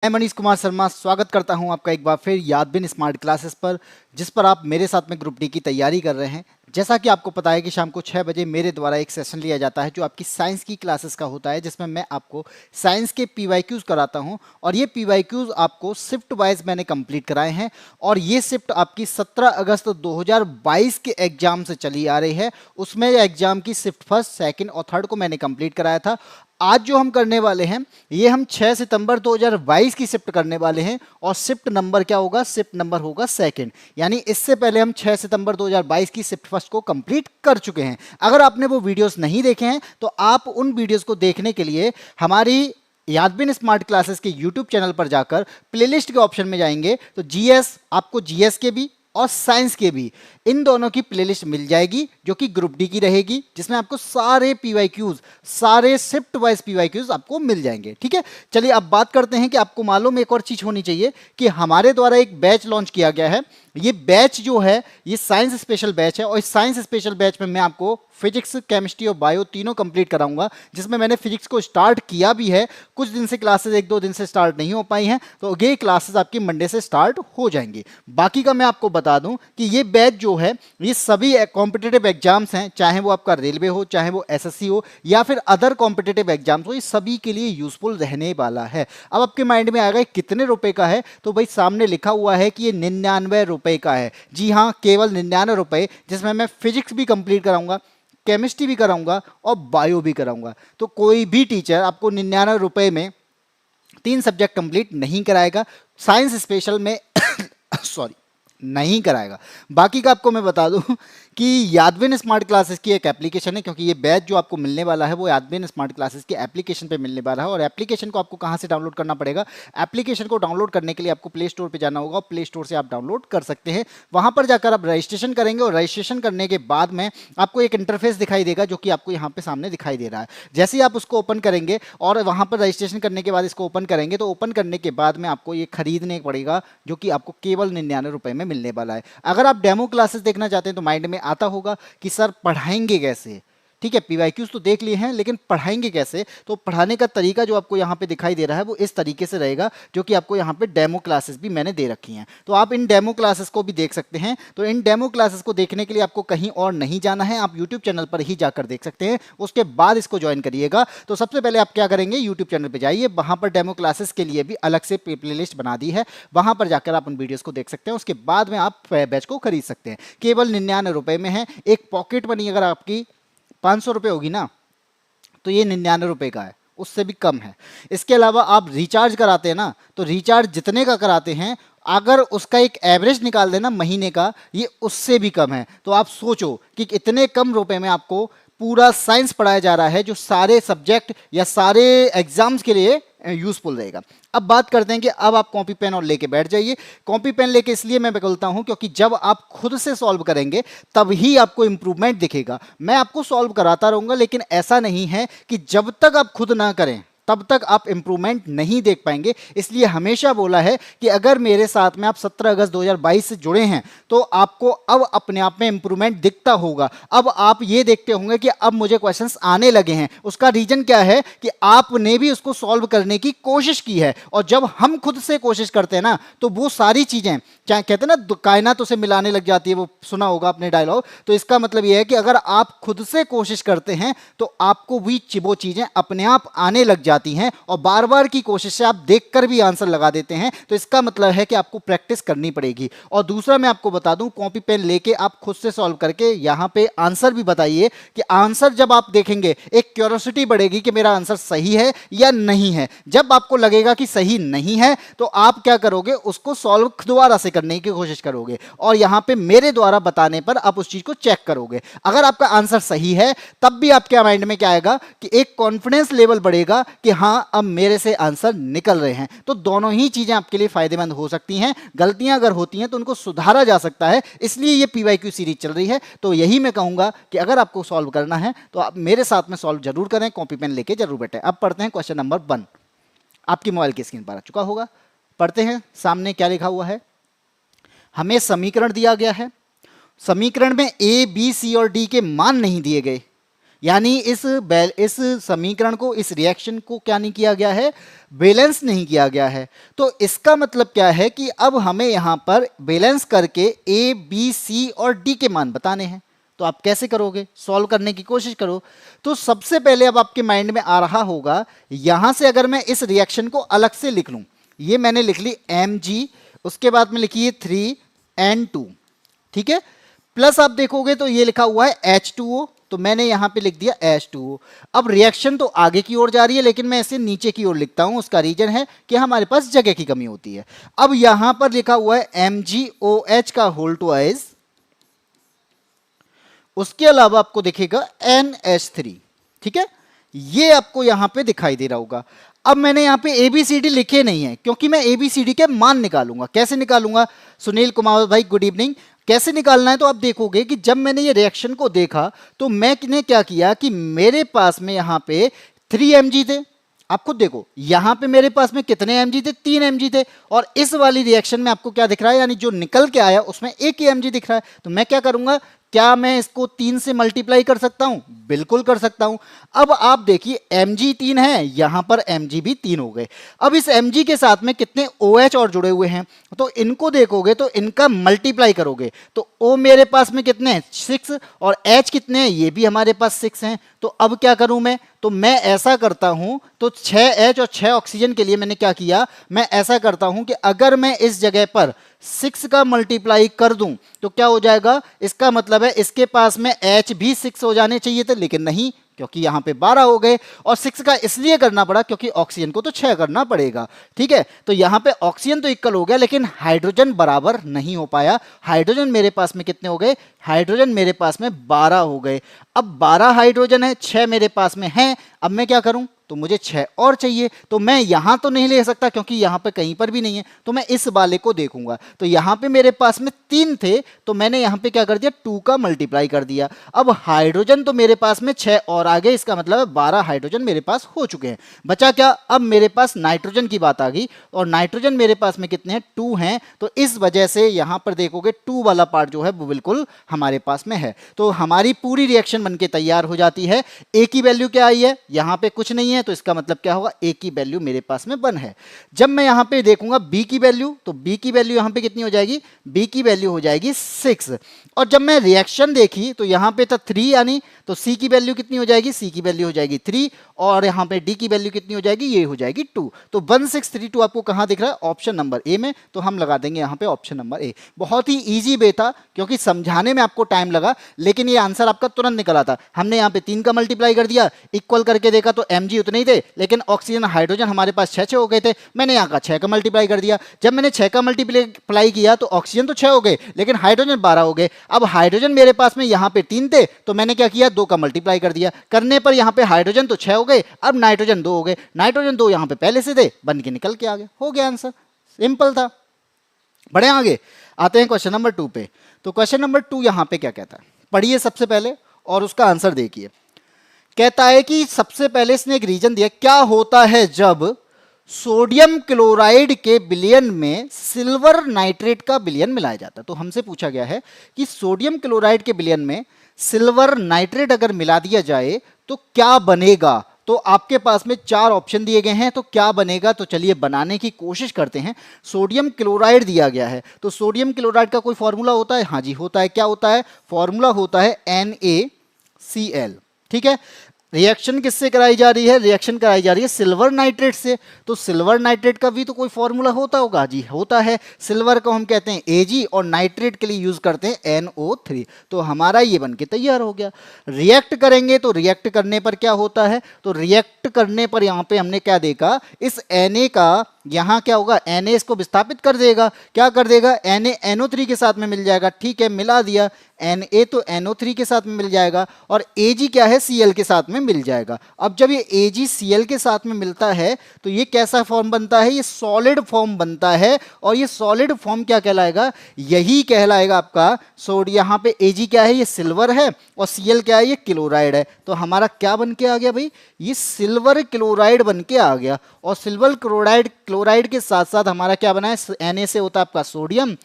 मैं मनीष कुमार शर्मा स्वागत करता हूं आपका एक बार फिर यादबिन स्मार्ट क्लासेस पर, जिस पर आप मेरे साथ में ग्रुप डी की तैयारी कर रहे हैं। जैसा कि आपको पता है कि शाम को 6 बजे मेरे द्वारा एक सेशन लिया जाता है जो आपकी साइंस की क्लासेस का होता है, जिसमें मैं आपको साइंस के पीवाईक्यूज कराता हूं। और ये पीवाईक्यूज आपको शिफ्ट वाइज मैंने कंप्लीट कराए हैं और ये शिफ्ट आपकी 17 अगस्त 2022 के एग्जाम से चली आ रही है। उसमें एग्जाम की शिफ्ट फर्स्ट, सेकंड और थर्ड को मैंने कंप्लीट कराया था। आज जो हम करने वाले हैं ये हम 6 सितंबर 2022 की शिफ्ट करने वाले हैं और शिफ्ट नंबर क्या होगा? शिफ्ट नंबर होगा सेकंड। यानी इससे पहले हम 6 सितंबर 2022 की शिफ्ट फर्स्ट को कंप्लीट कर चुके हैं। अगर आपने वो वीडियोस नहीं देखे हैं तो आप उन वीडियोस को देखने के लिए हमारी यादबिन स्मार्ट क्लासेस के यूट्यूब चैनल पर जाकर प्लेलिस्ट के ऑप्शन में जाएंगे तो जीएस, आपको जीएस के भी और साइंस के भी इन दोनों की प्लेलिस्ट मिल जाएगी जो कि ग्रुप डी की रहेगी, जिसमें आपको सारे पीवाईक्यूज, सारे शिफ्ट वाइज पीवाईक्यूज आपको मिल जाएंगे। ठीक है, चलिए अब बात करते हैं कि आपको मालूम एक और चीज होनी चाहिए कि हमारे द्वारा एक बैच लॉन्च किया गया है। ये बैच जो है ये साइंस स्पेशल बैच है और इस साइंस स्पेशल बैच में मैं आपको फिजिक्स, केमिस्ट्री और बायो तीनों कंप्लीट कराऊंगा, जिसमें मैंने फिजिक्स को स्टार्ट किया भी है। कुछ दिन से क्लासेस, 1-2 दिन से स्टार्ट नहीं हो पाई हैं, तो ये क्लासेस आपकी मंडे से स्टार्ट हो जाएंगी। बाकी का मैं आपको बता दूं कि ये बैच जो है ये सभी कॉम्पिटिटिव एग्जाम्स हैं, चाहे वो आपका रेलवे हो, चाहे वो एसएससी हो या फिर अदर कॉम्पिटिटिव एग्जाम्स हो, ये सभी के लिए यूजफुल रहने वाला है। अब आपके माइंड में आएगा कितने रुपए का है, तो भाई सामने लिखा हुआ है कि ये 99 रुपए का है। जी हाँ, केवल 99 रुपए, जिसमें मैं फिजिक्स भी कंप्लीट कराऊंगा, केमिस्ट्री भी कराऊंगा और बायो भी कराऊंगा। तो कोई भी टीचर आपको 99 रुपए में 3 सब्जेक्ट कंप्लीट नहीं कराएगा, साइंस स्पेशल में सॉरी नहीं कराएगा। बाकी का आपको मैं बता दूं कि यादबिन स्मार्ट क्लासेस की एक एप्लीकेशन है, क्योंकि ये बैच जो आपको मिलने वाला है वो यादबिन स्मार्ट क्लासेस की एप्लीकेशन पे मिलने वाला है। और एप्लीकेशन को आपको कहां से डाउनलोड करना पड़ेगा? एप्लीकेशन को डाउनलोड करने के लिए आपको प्ले स्टोर पे जाना होगा और प्ले स्टोर से आप डाउनलोड कर सकते हैं। वहां पर जाकर आप रजिस्ट्रेशन करेंगे और रजिस्ट्रेशन करने के बाद में आपको एक इंटरफेस दिखाई देगा जो कि आपको यहाँ पे सामने दिखाई दे रहा है। जैसे ही आप उसको ओपन करेंगे और वहां पर रजिस्ट्रेशन करने के बाद इसको ओपन करेंगे तो ओपन करने के बाद में आपको ये खरीदने पड़ेगा, जो कि आपको केवल 99 रुपए में मिलने वाला है। अगर आप डेमो क्लासेस देखना चाहते हैं तो माइंड में आता होगा कि सर पढ़ाएंगे कैसे? ठीक है, पीवाईक्यूज तो देख लिए हैं, लेकिन पढ़ाएंगे कैसे? तो पढ़ाने का तरीका जो आपको यहाँ पे दिखाई दे रहा है वो इस तरीके से रहेगा, जो कि आपको यहाँ पे डेमो क्लासेस भी मैंने दे रखी हैं। तो आप इन डेमो क्लासेस को भी देख सकते हैं। तो इन डेमो क्लासेस को देखने के लिए आपको कहीं और नहीं जाना है, आप यूट्यूब चैनल पर ही जाकर देख सकते हैं, उसके बाद इसको ज्वाइन करिएगा। तो सबसे पहले आप क्या करेंगे, यूट्यूब चैनल पर जाइए, वहां पर डेमो क्लासेस के लिए भी अलग से प्लेलिस्ट बना दी है, वहां पर जाकर आप उन वीडियोस को देख सकते हैं। उसके बाद में आप बैच को खरीद सकते हैं, केवल 99 रुपए में है। एक पॉकेट मनी अगर आपकी 500 रुपये होगी ना तो ये 99 रुपए का है, उससे भी कम है। इसके अलावा आप रिचार्ज कराते हैं ना, तो रिचार्ज जितने का कराते हैं अगर उसका एक एवरेज निकाल देना महीने का, ये उससे भी कम है। तो आप सोचो कि इतने कम रुपए में आपको पूरा साइंस पढ़ाया जा रहा है, जो सारे सब्जेक्ट या सारे एग्जाम्स के लिए यूजफुल रहेगा। अब बात करते हैं कि अब आप कॉपी पेन और लेके बैठ जाइए। कॉपी पेन लेके इसलिए मैं बोलता हूं क्योंकि जब आप खुद से सॉल्व करेंगे तभी आपको इंप्रूवमेंट दिखेगा। मैं आपको सॉल्व कराता रहूंगा, लेकिन ऐसा नहीं है कि जब तक आप खुद ना करें तब तक आप इंप्रूवमेंट नहीं देख पाएंगे। इसलिए हमेशा बोला है कि अगर मेरे साथ में आप 17 अगस्त 2022 से जुड़े हैं तो आपको अब अपने आप में इंप्रूवमेंट दिखता होगा। अब आप ये देखते होंगे कि अब मुझे क्वेश्चंस आने लगे हैं। उसका रीजन क्या है कि आपने भी उसको सॉल्व करने की कोशिश की है। और जब हम खुद से कोशिश करते हैं ना तो वो सारी चीजें, क्या कहते हैं ना, कायनात उसे मिलाने लग जाती है, वो सुना होगा आपने डायलॉग। तो इसका मतलब ये है कि अगर आप खुद से कोशिश करते हैं तो आपको भी वो चीजें अपने आप आने लग जाती हैं और बार बार की कोशिश से आप देखकर भी आंसर लगा देते हैं। तो इसका मतलब है कि आपको प्रैक्टिस करनी पड़ेगी। और दूसरा मैं आपको बता दूं, कॉपी पेन लेके आप खुद से सॉल्व करके यहां पे आंसर भी बताइए कि आंसर जब आप देखेंगे एक क्यूरियोसिटी बढ़ेगी कि मेरा आंसर सही है या नहीं है। जब आपको लगेगा कि सही नहीं है तो आप क्या करोगे, उसको सॉल्व दोबारा से करने की कोशिश करोगे और यहां पे मेरे द्वारा बताने पर आप उस चीज को चेक करोगे। अगर आपका आंसर सही है तब भी आपके माइंड में क्या आएगा कि एक कॉन्फिडेंस लेवल बढ़ेगा कि हाँ अब मेरे से आंसर निकल रहे हैं। तो दोनों ही चीजें आपके लिए फायदेमंद हो सकती हैं। गलतियां अगर होती हैं तो उनको सुधारा जा सकता है, इसलिए ये पीवाईक्यू सीरीज चल रही है। तो यही मैं कहूंगा कि अगर आपको सॉल्व करना है तो आप मेरे साथ में सॉल्व जरूर करें, कॉपी पेन लेके जरूर बैठे। अब पढ़ते हैं क्वेश्चन नंबर 1, आपकी मोबाइल की स्क्रीन पर आ चुका होगा। पढ़ते हैं, सामने क्या लिखा हुआ है। हमें समीकरण दिया गया है, समीकरण में ए बी सी और डी के मान नहीं दिए गए। यानी इस समीकरण को, इस रिएक्शन को क्या नहीं किया गया है, बैलेंस नहीं किया गया है। तो इसका मतलब क्या है कि अब हमें यहां पर बैलेंस करके ए बी सी और डी के मान बताने हैं। तो आप कैसे करोगे, सॉल्व करने की कोशिश करो। तो सबसे पहले अब आपके माइंड में आ रहा होगा, यहां से अगर मैं इस रिएक्शन को अलग से लिख लूं, ये मैंने लिख ली Mg, उसके बाद में लिखिए 3N2, ठीक है। प्लस आप देखोगे तो ये लिखा हुआ है H2O, तो मैंने यहां पे लिख दिया H2O। अब रिएक्शन तो आगे की ओर जा रही है, लेकिन मैं इसे नीचे की ओर लिखता हूं। उसका रीजन है कि हमारे पास जगह की कमी होती है। अब यहां पर लिखा हुआ है MgOH का होल ट्वाइस, उसके अलावा आपको दिखेगा NH3, ठीक है। ये आपको यहां पे दिखाई दे रहा होगा। अब मैंने यहां पे ABCD लिखे नहीं है, क्योंकि मैं ABCD के मान निकालूंगा। कैसे निकालूंगा सुनील कुमार भाई, गुड इवनिंग। कैसे निकालना है, तो आप देखोगे कि जब मैंने ये रिएक्शन को देखा तो मैंने क्या किया कि मेरे पास में यहां पे 3 mg थे। आप खुद देखो, यहां पे मेरे पास में कितने mg थे, 3 mg थे। और इस वाली रिएक्शन में आपको क्या दिख रहा है, यानी जो निकल के आया उसमें 1 ही mg दिख रहा है। तो मैं क्या करूंगा, क्या मैं इसको 3 से मल्टीप्लाई कर सकता हूं? बिल्कुल कर सकता हूं। अब आप देखिए mg 3 है, यहां पर mg भी 3 हो गए। अब इस mg के साथ में कितने OH और जुड़े हुए हैं, तो इनको देखोगे तो इनका मल्टीप्लाई करोगे तो O मेरे पास में कितने हैं, 6, और H कितने हैं, ये भी हमारे पास 6 हैं। तो अब क्या करूं मैं, तो मैं ऐसा करता हूं, तो 6H और 6 ऑक्सीजन के लिए मैंने क्या किया, मैं ऐसा करता हूं कि अगर मैं इस जगह पर 6 का मल्टीप्लाई कर दूं तो क्या हो जाएगा, इसका मतलब है इसके पास में H भी 6 हो जाने चाहिए थे, लेकिन नहीं, क्योंकि यहां पे 12 हो गए। और 6 का इसलिए करना पड़ा क्योंकि ऑक्सीजन को तो 6 करना पड़ेगा, ठीक है। तो यहां पे ऑक्सीजन तो इक्वल हो गया, लेकिन हाइड्रोजन बराबर नहीं हो पाया। हाइड्रोजन मेरे पास में कितने हो गए, हाइड्रोजन मेरे पास में 12 हो गए। अब 12 हाइड्रोजन है, 6 मेरे पास में है। अब मैं क्या करूं, तो मुझे 6 और चाहिए। तो मैं यहां तो नहीं ले सकता क्योंकि यहां पे कहीं पर भी नहीं है, तो मैं इस वाले को देखूंगा। तो यहां पे मेरे पास में 3 थे, तो मैंने यहां पे क्या कर दिया, 2 का मल्टीप्लाई कर दिया। अब हाइड्रोजन तो मेरे पास में 6 और आ गए, इसका मतलब है 12 हाइड्रोजन मेरे पास हो चुके हैं। बचा क्या, अब मेरे पास नाइट्रोजन की बात आ गई, और नाइट्रोजन मेरे पास में कितने हैं, 2 हैं। तो इस वजह से यहां पर देखोगे 2 वाला पार्ट जो है वो बिल्कुल हमारे पास में है। तो हमारी पूरी रिएक्शन बनके तैयार हो जाती है। ए की वैल्यू क्या आई है, यहां पे कुछ नहीं है, तो इसका मतलब क्या होगा, ए की वैल्यू मेरे पास में 1 है। जब मैं यहां पे देखूंगा बी की वैल्यू, तो बी की वैल्यू यहां पे कितनी हो जाएगी, बी की वैल्यू हो जाएगी 6। और जब मैं रिएक्शन देखी तो यहां पे था 3, यानी तो सी की वैल्यू कितनी हो जाएगी, सी की वैल्यू हो जाएगी 3, और यहां पे डी की वैल्यू कितनी हो जाएगी, ये हो जाएगी 2। तो 1632 आपको कहां दिख रहा है, ऑप्शन नंबर ए में। तो हम लगा देंगे यहां पे ऑप्शन नंबर ए। बहुत ही ईजी वे था, क्योंकि समझाने में आपको टाइम लगा, लेकिन ये आंसर आपका तुरंत निकला था। हमने यहाँ पे 3 का मल्टीप्लाई कर दिया, इक्वल करके देखा तो mg उतने ही थे, लेकिन ऑक्सीजन हाइड्रोजन हमारे पास 6 हो गए थे। मैंने यहाँ का 6 का मल्टीप्लाई कर दिया। जब मैंने 6 का मल्टीप्लाई किया तो ऑक्सीजन तो 6 हो गए, लेकिन हाइड्रोजन 12 हो गए। अब हाइड्रोजन मेरे पास में यहाँ पे 3 थे, तो मैंने क्या किया, 2 का मल्टीप्लाई कर दिया। करने पर यहाँ पे हाइड्रोजन तो 6 हो गए, अब नाइट्रोजन 2 हो गए। नाइट्रोजन 2 यहाँ पे पहले से थे, बन के निकल के आ गया, हो गया आंसर। सिंपल था। बढ़े आगे, आते हैं क्वेश्चन नंबर 2 पे। तो क्वेश्चन नंबर 2 यहाँ पे क्या कहता है, पढ़िए सबसे पहले और उसका आंसर देखिए। कहता है कि सबसे पहले इसने एक रीजन दिया, क्या होता है जब सोडियम क्लोराइड के विलयन में सिल्वर नाइट्रेट का विलयन मिलाया जाता है। तो हमसे पूछा गया है कि सोडियम क्लोराइड के विलयन में सिल्वर नाइट्रेट अगर मिला दिया जाए तो क्या बनेगा। तो आपके पास में 4 ऑप्शन दिए गए हैं, तो क्या बनेगा, तो चलिए बनाने की कोशिश करते हैं। सोडियम क्लोराइड दिया गया है, तो सोडियम क्लोराइड का कोई फॉर्मूला होता है, हाँ जी होता है। क्या होता है, फॉर्मूला होता है NaCl, ठीक है। रिएक्शन किससे कराई जा रही है, रिएक्शन कराई जा रही है सिल्वर नाइट्रेट से। तो सिल्वर नाइट्रेट का भी तो कोई फॉर्मूला होता होगा, जी होता है। सिल्वर को हम कहते हैं Ag और नाइट्रेट के लिए यूज करते हैं NO3। तो हमारा ये बन के तैयार हो गया। रिएक्ट करेंगे तो रिएक्ट करने पर क्या होता है, तो रिएक्ट करने पर यहाँ पे हमने क्या देखा, इस Na का यहाँ क्या होगा, Na इसको विस्थापित कर देगा। क्या कर देगा, Na NO3 के साथ में मिल जाएगा, ठीक है, मिला दिया। Na तो NO3 के साथ में मिल जाएगा, और Ag क्या है, Cl के साथ में मिल जाएगा। अब जब ये Ag Cl के साथ में मिलता है तो ये कैसा फॉर्म बनता है, ये सॉलिड फॉर्म बनता है। और ये सॉलिड फॉर्म क्या कहलाएगा, यही कहलाएगा आपका सोडियम। यहाँ पे Ag क्या है, ये सिल्वर है, और Cl क्या है, ये क्लोराइड है। तो हमारा क्या बन के आ गया भाई, ये सिल्वर क्लोराइड बन के आ गया। और सिल्वर क्लोराइड के साथ साथ हमारा क्या बना है, Na से होता है आपका सोडियम,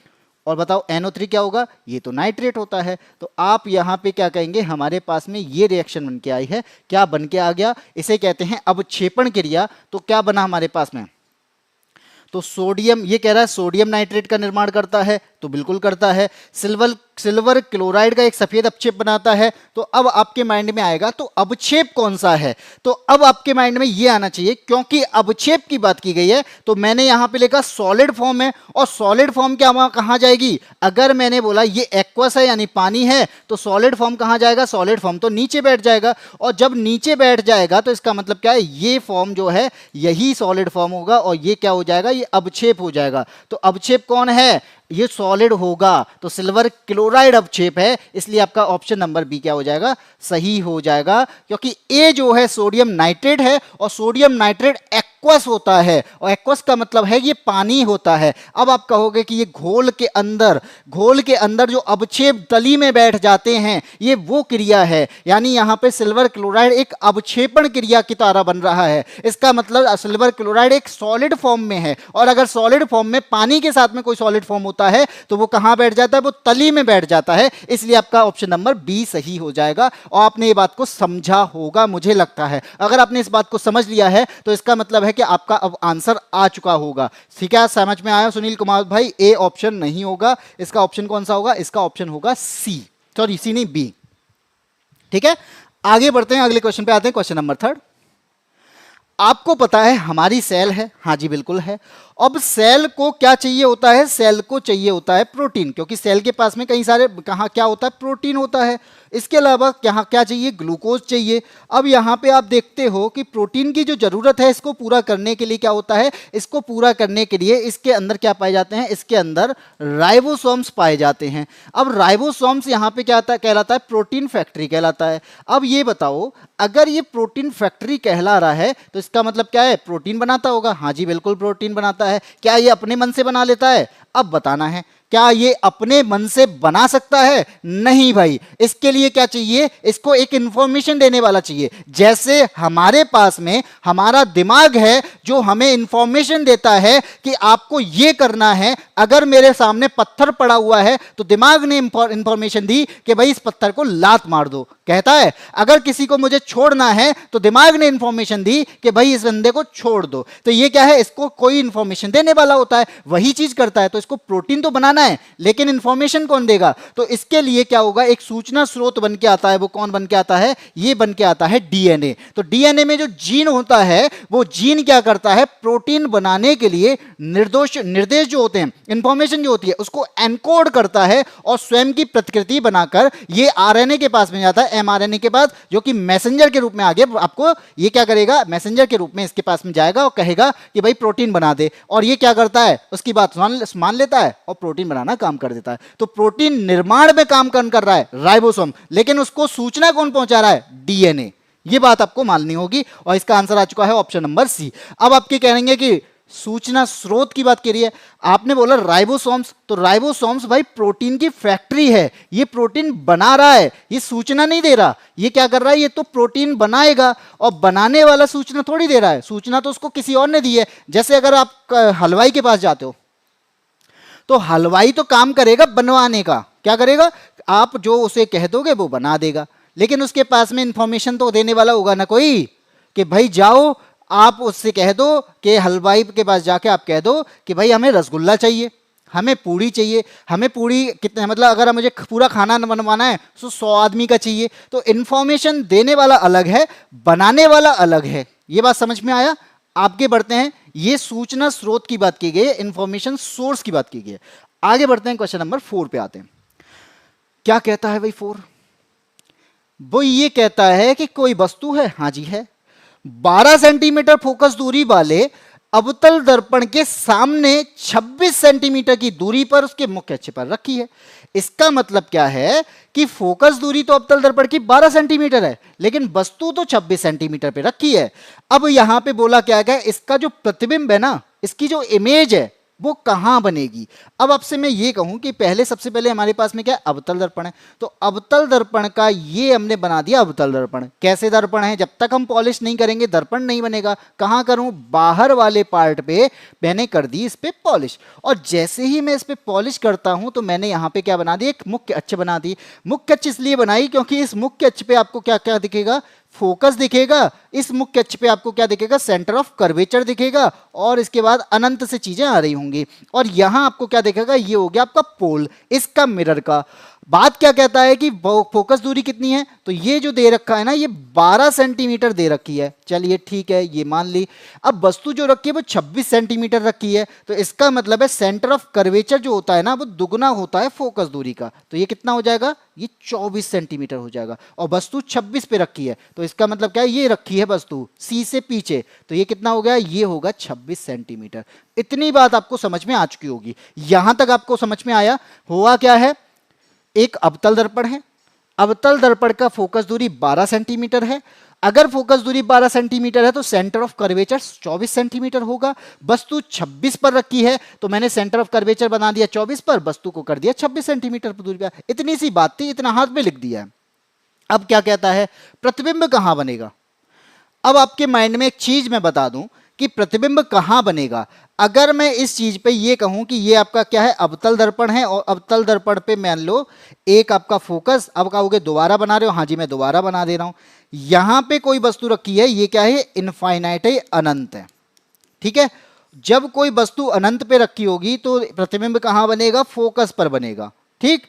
और बताओ NO3 क्या होगा, ये तो नाइट्रेट होता है। तो आप यहाँ पे क्या कहेंगे, हमारे पास में ये रिएक्शन बन के आई है, क्या बन के आ गया, इसे कहते हैं अवक्षेपण क्रिया। तो क्या बना हमारे पास में, तो सोडियम, ये कह रहा है सोडियम नाइट्रेट का निर्माण करता है, तो बिल्कुल करता है। सिल्वर क्लोराइड का एक सफेद अवक्षेप बनाता है। तो अब आपके माइंड में आएगा तो अवक्षेप कौन सा है, तो अब आपके माइंड में ये आना चाहिए, क्योंकि अवक्षेप की बात की गई है तो मैंने यहां पे लिखा सॉलिड फॉर्म है, और सॉलिड फॉर्म क्या कहां जाएगी, अगर मैंने बोला ये एक्वस है यानी पानी है, तो सॉलिड फॉर्म कहां जाएगा, सॉलिड फॉर्म तो नीचे बैठ जाएगा, और जब नीचे बैठ जाएगा तो इसका मतलब क्या है, ये फॉर्म जो है यही सॉलिड फॉर्म होगा, और ये क्या हो जाएगा, ये अवक्षेप हो जाएगा। तो अवक्षेप कौन है, ये सॉलिड होगा, तो सिल्वर क्लोराइड अवक्षेप है, इसलिए आपका ऑप्शन नंबर बी क्या हो जाएगा, सही हो जाएगा। क्योंकि ए जो है सोडियम नाइट्रेट है, और सोडियम नाइट्रेट एक्वस होता है, और एक्वस का मतलब है ये पानी होता है। अब आप कहोगे कि ये घोल के अंदर जो अवक्षेप तली में बैठ जाते हैं, ये वो क्रिया है, यानी यहां पे सिल्वर क्लोराइड एक अवक्षेपण क्रिया की तरह बन रहा है। इसका मतलब सिल्वर क्लोराइड एक सॉलिड फॉर्म में है, और अगर सॉलिड फॉर्म में पानी के साथ में कोई सॉलिड फॉर्म होता है तो वो कहां बैठ जाता है, वो तली में बैठ जाता है, इसलिए आपका ऑप्शन नंबर बी सही हो जाएगा। और आपने ये बात को समझा होगा मुझे लगता है, अगर आपने इस बात को समझ लिया है तो इसका मतलब है कि आपका अब आंसर आ चुका होगा। ठीक है, समझ में आया सुनील कुमार भाई, ए ऑप्शन नहीं होगा, इसका ऑप्शन कौन सा होगा, इसका ऑप्शन होगा सी, सॉरी सी नहीं बी। ठीक है, आगे बढ़ते हैं, अगले क्वेश्चन पे आते हैं, क्वेश्चन नंबर 3। आपको पता है हमारी सेल है, हाँ जी बिल्कुल है। अब सेल को क्या चाहिए होता है, सेल को चाहिए होता है प्रोटीन, क्योंकि सेल के पास में कई सारे कहाँ क्या होता है, प्रोटीन होता है। इसके अलावा यहाँ क्या चाहिए, ग्लूकोज चाहिए। अब यहाँ पे आप देखते हो कि प्रोटीन की जो जरूरत है इसको पूरा करने के लिए क्या होता है, इसको पूरा करने के लिए इसके अंदर क्या पाए जाते हैं, इसके अंदर राइबोसोम्स पाए जाते हैं। अब राइबोसोम्स यहाँ पे क्या कहलाता है, प्रोटीन फैक्ट्री कहलाता है। अब ये बताओ, अगर ये प्रोटीन फैक्ट्री कहला रहा है तो इसका मतलब क्या है, प्रोटीन बनाता होगा, हाँ जी बिल्कुल प्रोटीन बनाता है। क्या ये अपने मन से बना लेता है, अब बताना है, क्या ये अपने मन से बना सकता है, नहीं भाई, इसके लिए क्या चाहिए, इसको एक इंफॉर्मेशन देने वाला चाहिए। जैसे हमारे पास में हमारा दिमाग है जो हमें इंफॉर्मेशन देता है कि आपको ये करना है। अगर मेरे सामने पत्थर पड़ा हुआ है तो दिमाग ने इंफॉर्मेशन दी कि भाई इस पत्थर को लात मार दो, कहता है। अगर किसी को मुझे छोड़ना है तो दिमाग ने इंफॉर्मेशन दी कि भाई इस बंदे को छोड़ दो। तो ये क्या है, इसको कोई इंफॉर्मेशन देने वाला होता है, वही चीज करता है। तो इसको प्रोटीन तो बनाना है, लेकिन इंफॉर्मेशन कौन देगा, तो इसके लिए क्या होगा, एक सूचना स्रोत बन के आता है। वो कौन बन के आता है, ये बन के आता है डीएनए। तो डीएनए में जो जीन होता है, वो जीन क्या करता है, प्रोटीन बनाने के लिए निर्देश जो होते हैं, इंफॉर्मेशन जो होती है, उसको एनकोड करता है, और स्वयं की प्रतिकृति बनाकर ये आरएनए के पास में जाता है, एमआरएनए के पास, जो कि मैसेंजर के रूप में आगे आपको ये क्या करेगा, मैसेंजर के रूप में इसके पास में जाएगा और कहेगा कि भाई प्रोटीन बना दे। और ये क्या करता है, उसकी बात मान लेता है और प्रोटीन बनाना काम कर देता है। तो प्रोटीन निर्माण में काम कर रहा है राइबोसोम, लेकिन उसको सूचना कौन पहुंचा रहा है, डीएनए। ये बात आपको माननी होगी, और इसका आंसर आ चुका है ऑप्शन नंबर सी। अब आपके कहेंगे कि सूचना स्रोत की बात करिए, आपने बोला राइबोसोम्स, तो राइबोसोम्स भाई प्रोटीन की फैक्ट्री है, ये प्रोटीन बना रहा है, ये सूचना नहीं दे रहा। ये क्या कर रहा है, ये तो प्रोटीन बनाएगा, और बनाने वाला सूचना थोड़ी दे रहा है, सूचना तो उसको किसी और ने दी है। जैसे अगर आप हलवाई के पास जाते हो तो हलवाई तो काम करेगा बनवाने का, क्या करेगा, आप जो उसे कह दोगे वो बना देगा, लेकिन उसके पास में इंफॉर्मेशन तो देने वाला होगा ना कोई, कि भाई जाओ आप उससे कह दो कि हलवाई के पास जाके आप कह दो कि भाई हमें रसगुल्ला चाहिए, हमें पूड़ी चाहिए, हमें पूड़ी कितने, मतलब अगर मुझे पूरा खाना बनवाना है तो 100 आदमी का चाहिए। तो इंफॉर्मेशन देने वाला अलग है, बनाने वाला अलग है। ये बात समझ में आया। आगे बढ़ते हैं, ये सूचना स्रोत की बात की गई है, इंफॉर्मेशन सोर्स की बात की गई है। आगे बढ़ते हैं, क्वेश्चन नंबर 4 पे आते हैं। क्या कहता है भाई 4, वो ये कहता है कि कोई वस्तु है, हाँ जी है, 12 सेंटीमीटर फोकस दूरी वाले अवतल दर्पण के सामने 26 सेंटीमीटर की दूरी पर उसके मुख्य अक्ष पर रखी है। इसका मतलब क्या है कि फोकस दूरी तो अवतल दर्पण की 12 सेंटीमीटर है, लेकिन वस्तु तो 26 सेंटीमीटर पे रखी है। अब यहां पे बोला क्या है, इसका जो प्रतिबिंब है ना, इसकी जो इमेज है, वो कहाँ बनेगी। अब आपसे मैं ये कहूं कि पहले सबसे पहले हमारे पास में क्या है, अवतल दर्पण है। तो अवतल दर्पण का ये हमने बना दिया अवतल दर्पण। कैसे दर्पण है, जब तक हम पॉलिश नहीं करेंगे दर्पण नहीं बनेगा। कहाँ करूं, बाहर वाले पार्ट पे मैंने कर दी इस पे पॉलिश, और जैसे ही मैं इस पे पॉलिश करता हूं तो मैंने यहाँ पे क्या बना दी, एक मुख्य अक्ष बना दी। मुख्य अक्ष इसलिए बनाई क्योंकि इस मुख्य अक्ष पे आपको क्या क्या दिखेगा, फोकस दिखेगा। इस मुख्य अक्ष पे आपको क्या दिखेगा, सेंटर ऑफ कर्वेचर दिखेगा, और इसके बाद अनंत से चीजें आ रही होंगी। और यहां आपको क्या दिखेगा, ये हो गया आपका पोल इसका मिरर का। बात क्या कहता है कि फोकस दूरी कितनी है, तो ये जो दे रखा है ना, ये 12 सेंटीमीटर दे रखी है। चलिए ठीक है, ये मान ली। अब वस्तु जो रखी है वो 26 सेंटीमीटर रखी है, तो इसका मतलब है सेंटर ऑफ कर्वेचर जो होता है ना, वो दुगना होता है फोकस दूरी का। तो ये कितना हो जाएगा, ये 24 सेंटीमीटर हो जाएगा। और वस्तु 26 पे रखी है, तो इसका मतलब क्या है, ये रखी है वस्तु सी से पीछे, तो ये कितना हो गया, ये होगा 26 सेंटीमीटर। इतनी बात आपको समझ में आ चुकी होगी। यहां तक आपको समझ में आया। हुआ क्या है, एक अवतल दर्पण है, अवतल दर्पण का फोकस दूरी 12 सेंटीमीटर है। अगर फोकस दूरी 12 सेंटीमीटर है तो सेंटर ऑफ कर्वेचर 24 सेंटीमीटर होगा। वस्तु 26 पर रखी है, तो मैंने सेंटर ऑफ कर्वेचर बना दिया 24 पर, वस्तु को कर दिया 26 सेंटीमीटर पर दूरी पर। इतनी सी बात थी, इतना हाथ में लिख दिया है। अब क्या कहता है, प्रतिबिंब कहां बनेगा। अब आपके माइंड में एक चीज मैं बता दूं कि प्रतिबिंब कहां बनेगा। अगर मैं इस चीज पे ये कहूं कि ये आपका क्या है, अवतल दर्पण है, और अवतल दर्पण पे मान लो एक आपका फोकस, अब कहोगे दोबारा बना रहे हो, हाँ जी मैं दोबारा बना दे रहा हूं। यहां पे कोई वस्तु रखी है, ये क्या है, इनफाइनाइट है, अनंत है। ठीक है, जब कोई वस्तु अनंत पे रखी होगी तो प्रतिबिंब कहां बनेगा, फोकस पर बनेगा। ठीक,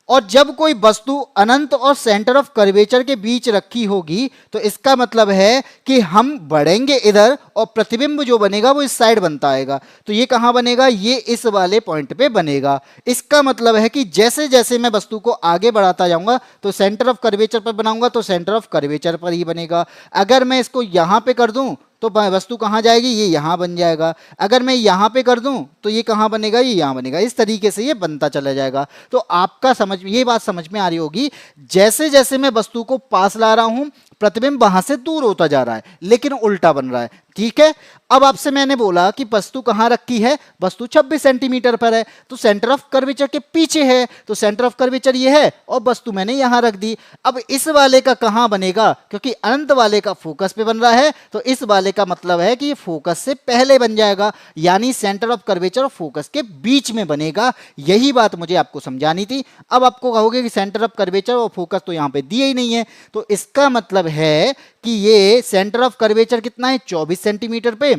और जब कोई वस्तु अनंत और सेंटर ऑफ कर्वेचर के बीच रखी होगी तो इसका मतलब है कि हम बढ़ेंगे इधर और प्रतिबिंब जो बनेगा वो इस साइड बनता आएगा। तो ये कहां बनेगा, ये इस वाले पॉइंट पे बनेगा। इसका मतलब है कि जैसे जैसे मैं वस्तु को आगे बढ़ाता जाऊंगा तो सेंटर ऑफ कर्वेचर पर बनाऊंगा तो सेंटर ऑफ कर्वेचर पर ही बनेगा। अगर मैं इसको यहां पे कर दूं तो वस्तु कहां जाएगी, ये यहां बन जाएगा। अगर मैं यहां पे कर दूं तो ये कहां बनेगा, ये यहां बनेगा। इस तरीके से ये बनता चला जाएगा। तो आपका ये बात समझ में आ रही होगी, जैसे जैसे मैं वस्तु को पास ला रहा हूं प्रतिबिंब वहां से दूर होता जा रहा है, लेकिन उल्टा बन रहा है। ठीक है, अब आपसे मैंने बोला कि वस्तु कहां रखी है, वस्तु 26 सेंटीमीटर पर है, तो सेंटर ऑफ कर्वेचर के पीछे है, तो सेंटर ऑफ कर्वेचर ये है और वस्तु मैंने यहां रख दी। अब इस वाले का कहां बनेगा, क्योंकि अनंत वाले का फोकस पे बन रहा है, तो इस वाले का मतलब है कि ये फोकस से पहले बन जाएगा, यानी सेंटर ऑफ कर्वेचर और फोकस के बीच में बनेगा। यही बात मुझे आपको समझानी थी। अब आपको कहोगे कि सेंटर ऑफ कर्वेचर और फोकस तो यहां पे दिए ही नहीं है, तो इसका मतलब है कि ये सेंटर ऑफ कर्वेचर कितना है, 24 सेंटीमीटर पे,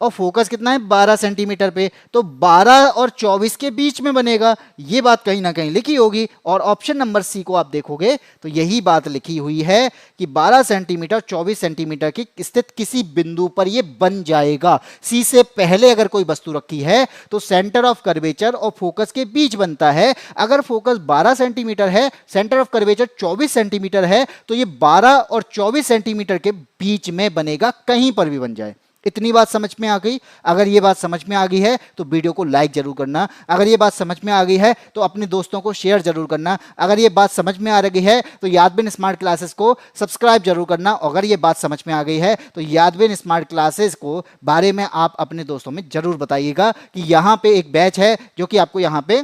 और फोकस कितना है, 12 सेंटीमीटर पे। तो 12 और 24 के बीच में बनेगा। ये बात कहीं ना कहीं लिखी होगी, और ऑप्शन नंबर सी को आप देखोगे तो यही बात लिखी हुई है कि 12 सेंटीमीटर 24 सेंटीमीटर की स्थित किसी बिंदु पर ये बन जाएगा। सी से पहले अगर कोई वस्तु रखी है तो सेंटर ऑफ कर्वेचर और फोकस के बीच बनता है। अगर फोकस 12 सेंटीमीटर है, सेंटर ऑफ कर्वेचर 24 सेंटीमीटर है, तो ये 12 और 24 सेंटीमीटर के बीच में बनेगा, कहीं पर भी बन जाए। इतनी बात समझ में आ गई। अगर ये बात समझ में आ गई है तो वीडियो को लाइक जरूर करना। अगर ये बात समझ में आ गई है तो अपने दोस्तों को शेयर जरूर करना। अगर ये बात समझ में आ रही है तो यादबिन स्मार्ट क्लासेस को सब्सक्राइब जरूर करना। अगर ये बात समझ में आ गई है तो यादबिन स्मार्ट क्लासेस को बारे में आप अपने दोस्तों में जरूर बताइएगा कि यहाँ पे एक बैच है जो कि आपको यहाँ पे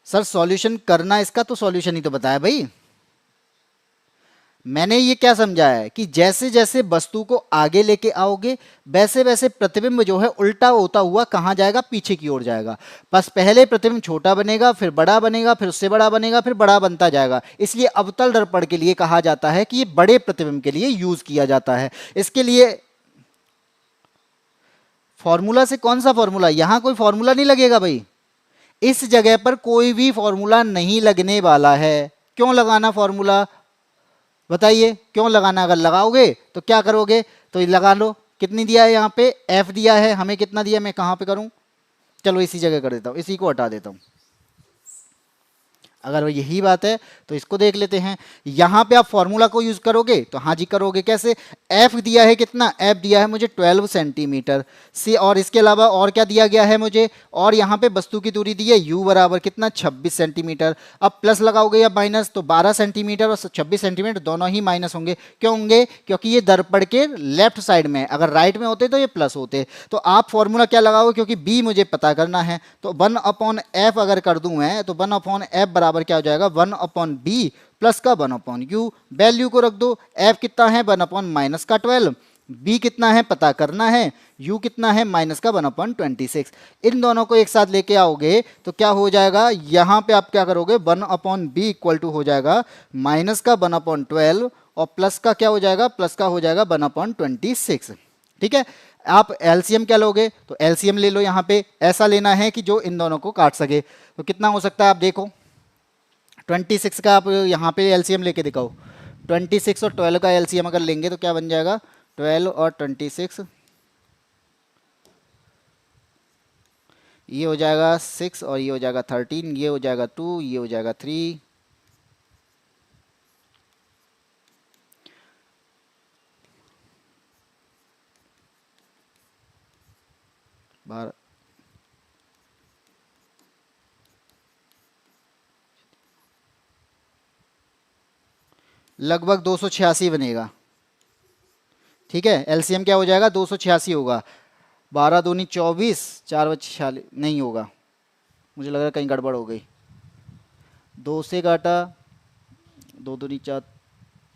सर सॉल्यूशन करना, इसका तो सॉल्यूशन ही तो बताया भाई। मैंने ये क्या समझा है कि जैसे जैसे वस्तु को आगे लेके आओगे वैसे वैसे प्रतिबिंब जो है उल्टा होता हुआ कहां जाएगा, पीछे की ओर जाएगा। बस पहले प्रतिबिंब छोटा बनेगा, फिर बड़ा बनेगा, फिर उससे बड़ा बनेगा, फिर बड़ा बनता जाएगा। इसलिए अवतल दर्पण के लिए कहा जाता है कि ये बड़े प्रतिबिंब के लिए यूज किया जाता है। इसके लिए फॉर्मूला से कौन सा फॉर्मूला, यहां कोई फॉर्मूला नहीं लगेगा भाई। इस जगह पर कोई भी फॉर्मूला नहीं लगने वाला है। क्यों लगाना फॉर्मूला, बताइए क्यों लगाना। अगर लगाओगे तो क्या करोगे, तो लगा लो। कितनी दिया है यहाँ पे, f दिया है, हमें कितना दिया, मैं कहाँ पे करूँ, चलो इसी जगह कर देता हूँ, इसी को हटा देता हूँ। अगर यही बात है तो इसको देख लेते हैं। यहां पे आप फॉर्मूला को यूज करोगे तो हाँ जी करोगे। कैसे? एफ दिया है कितना? एफ दिया है मुझे 12 सेंटीमीटर से, और इसके अलावा और क्या दिया गया है मुझे, और यहाँ पे वस्तु की दूरी दी है यू बराबर कितना 26 सेंटीमीटर। अब प्लस लगाओगे या माइनस, तो 12 सेंटीमीटर और 26 सेंटीमीटर दोनों ही माइनस होंगे। क्यों होंगे? क्योंकि ये दर्पण के लेफ्ट साइड में, अगर राइट में होते तो ये प्लस होते। तो आप फॉर्मूला क्या लगाओगे, क्योंकि बी मुझे पता करना है, तो 1/f अगर कर दूं मैं तो 1/f बराबर क्या हो जाएगा 1/b प्लस का 1/u। वैल्यू को रख दो, f कितना है 1/-12, b कितना है पता करना है, u कितना है माइनस का 1/26। इन दोनों को एक साथ लेके आओगे तो क्या हो जाएगा, यहां पे आप क्या करोगे 1/b इक्वल टू हो जाएगा माइनस का 1/12 और प्लस का क्या हो जाएगा, प्लस का हो जाएगा 1/26। ठीक है। आप एलसीएम क्या लोगे, तो एलसीएम ले लो। यहाँ पे ऐसा लेना है कि जो इन दोनों को काट सके। तो कितना हो सकता है आप देखो, 26 का आप यहाँ पे एलसीएम लेके दिखाओ। 26 और 12 का एलसीएम अगर लेंगे तो क्या बन जाएगा, 12 और 26, ये हो जाएगा 6 और ये हो जाएगा 13, ये हो जाएगा 2, ये हो जाएगा 3, बारह, लगभग 286 बनेगा। ठीक है, एलसीएम क्या हो जाएगा 286 होगा। 12 दूनी 24, 4 बचे 46, नहीं होगा, मुझे लग रहा है कहीं गड़बड़ हो गई। 2 से काटा, 2 दूनी 4,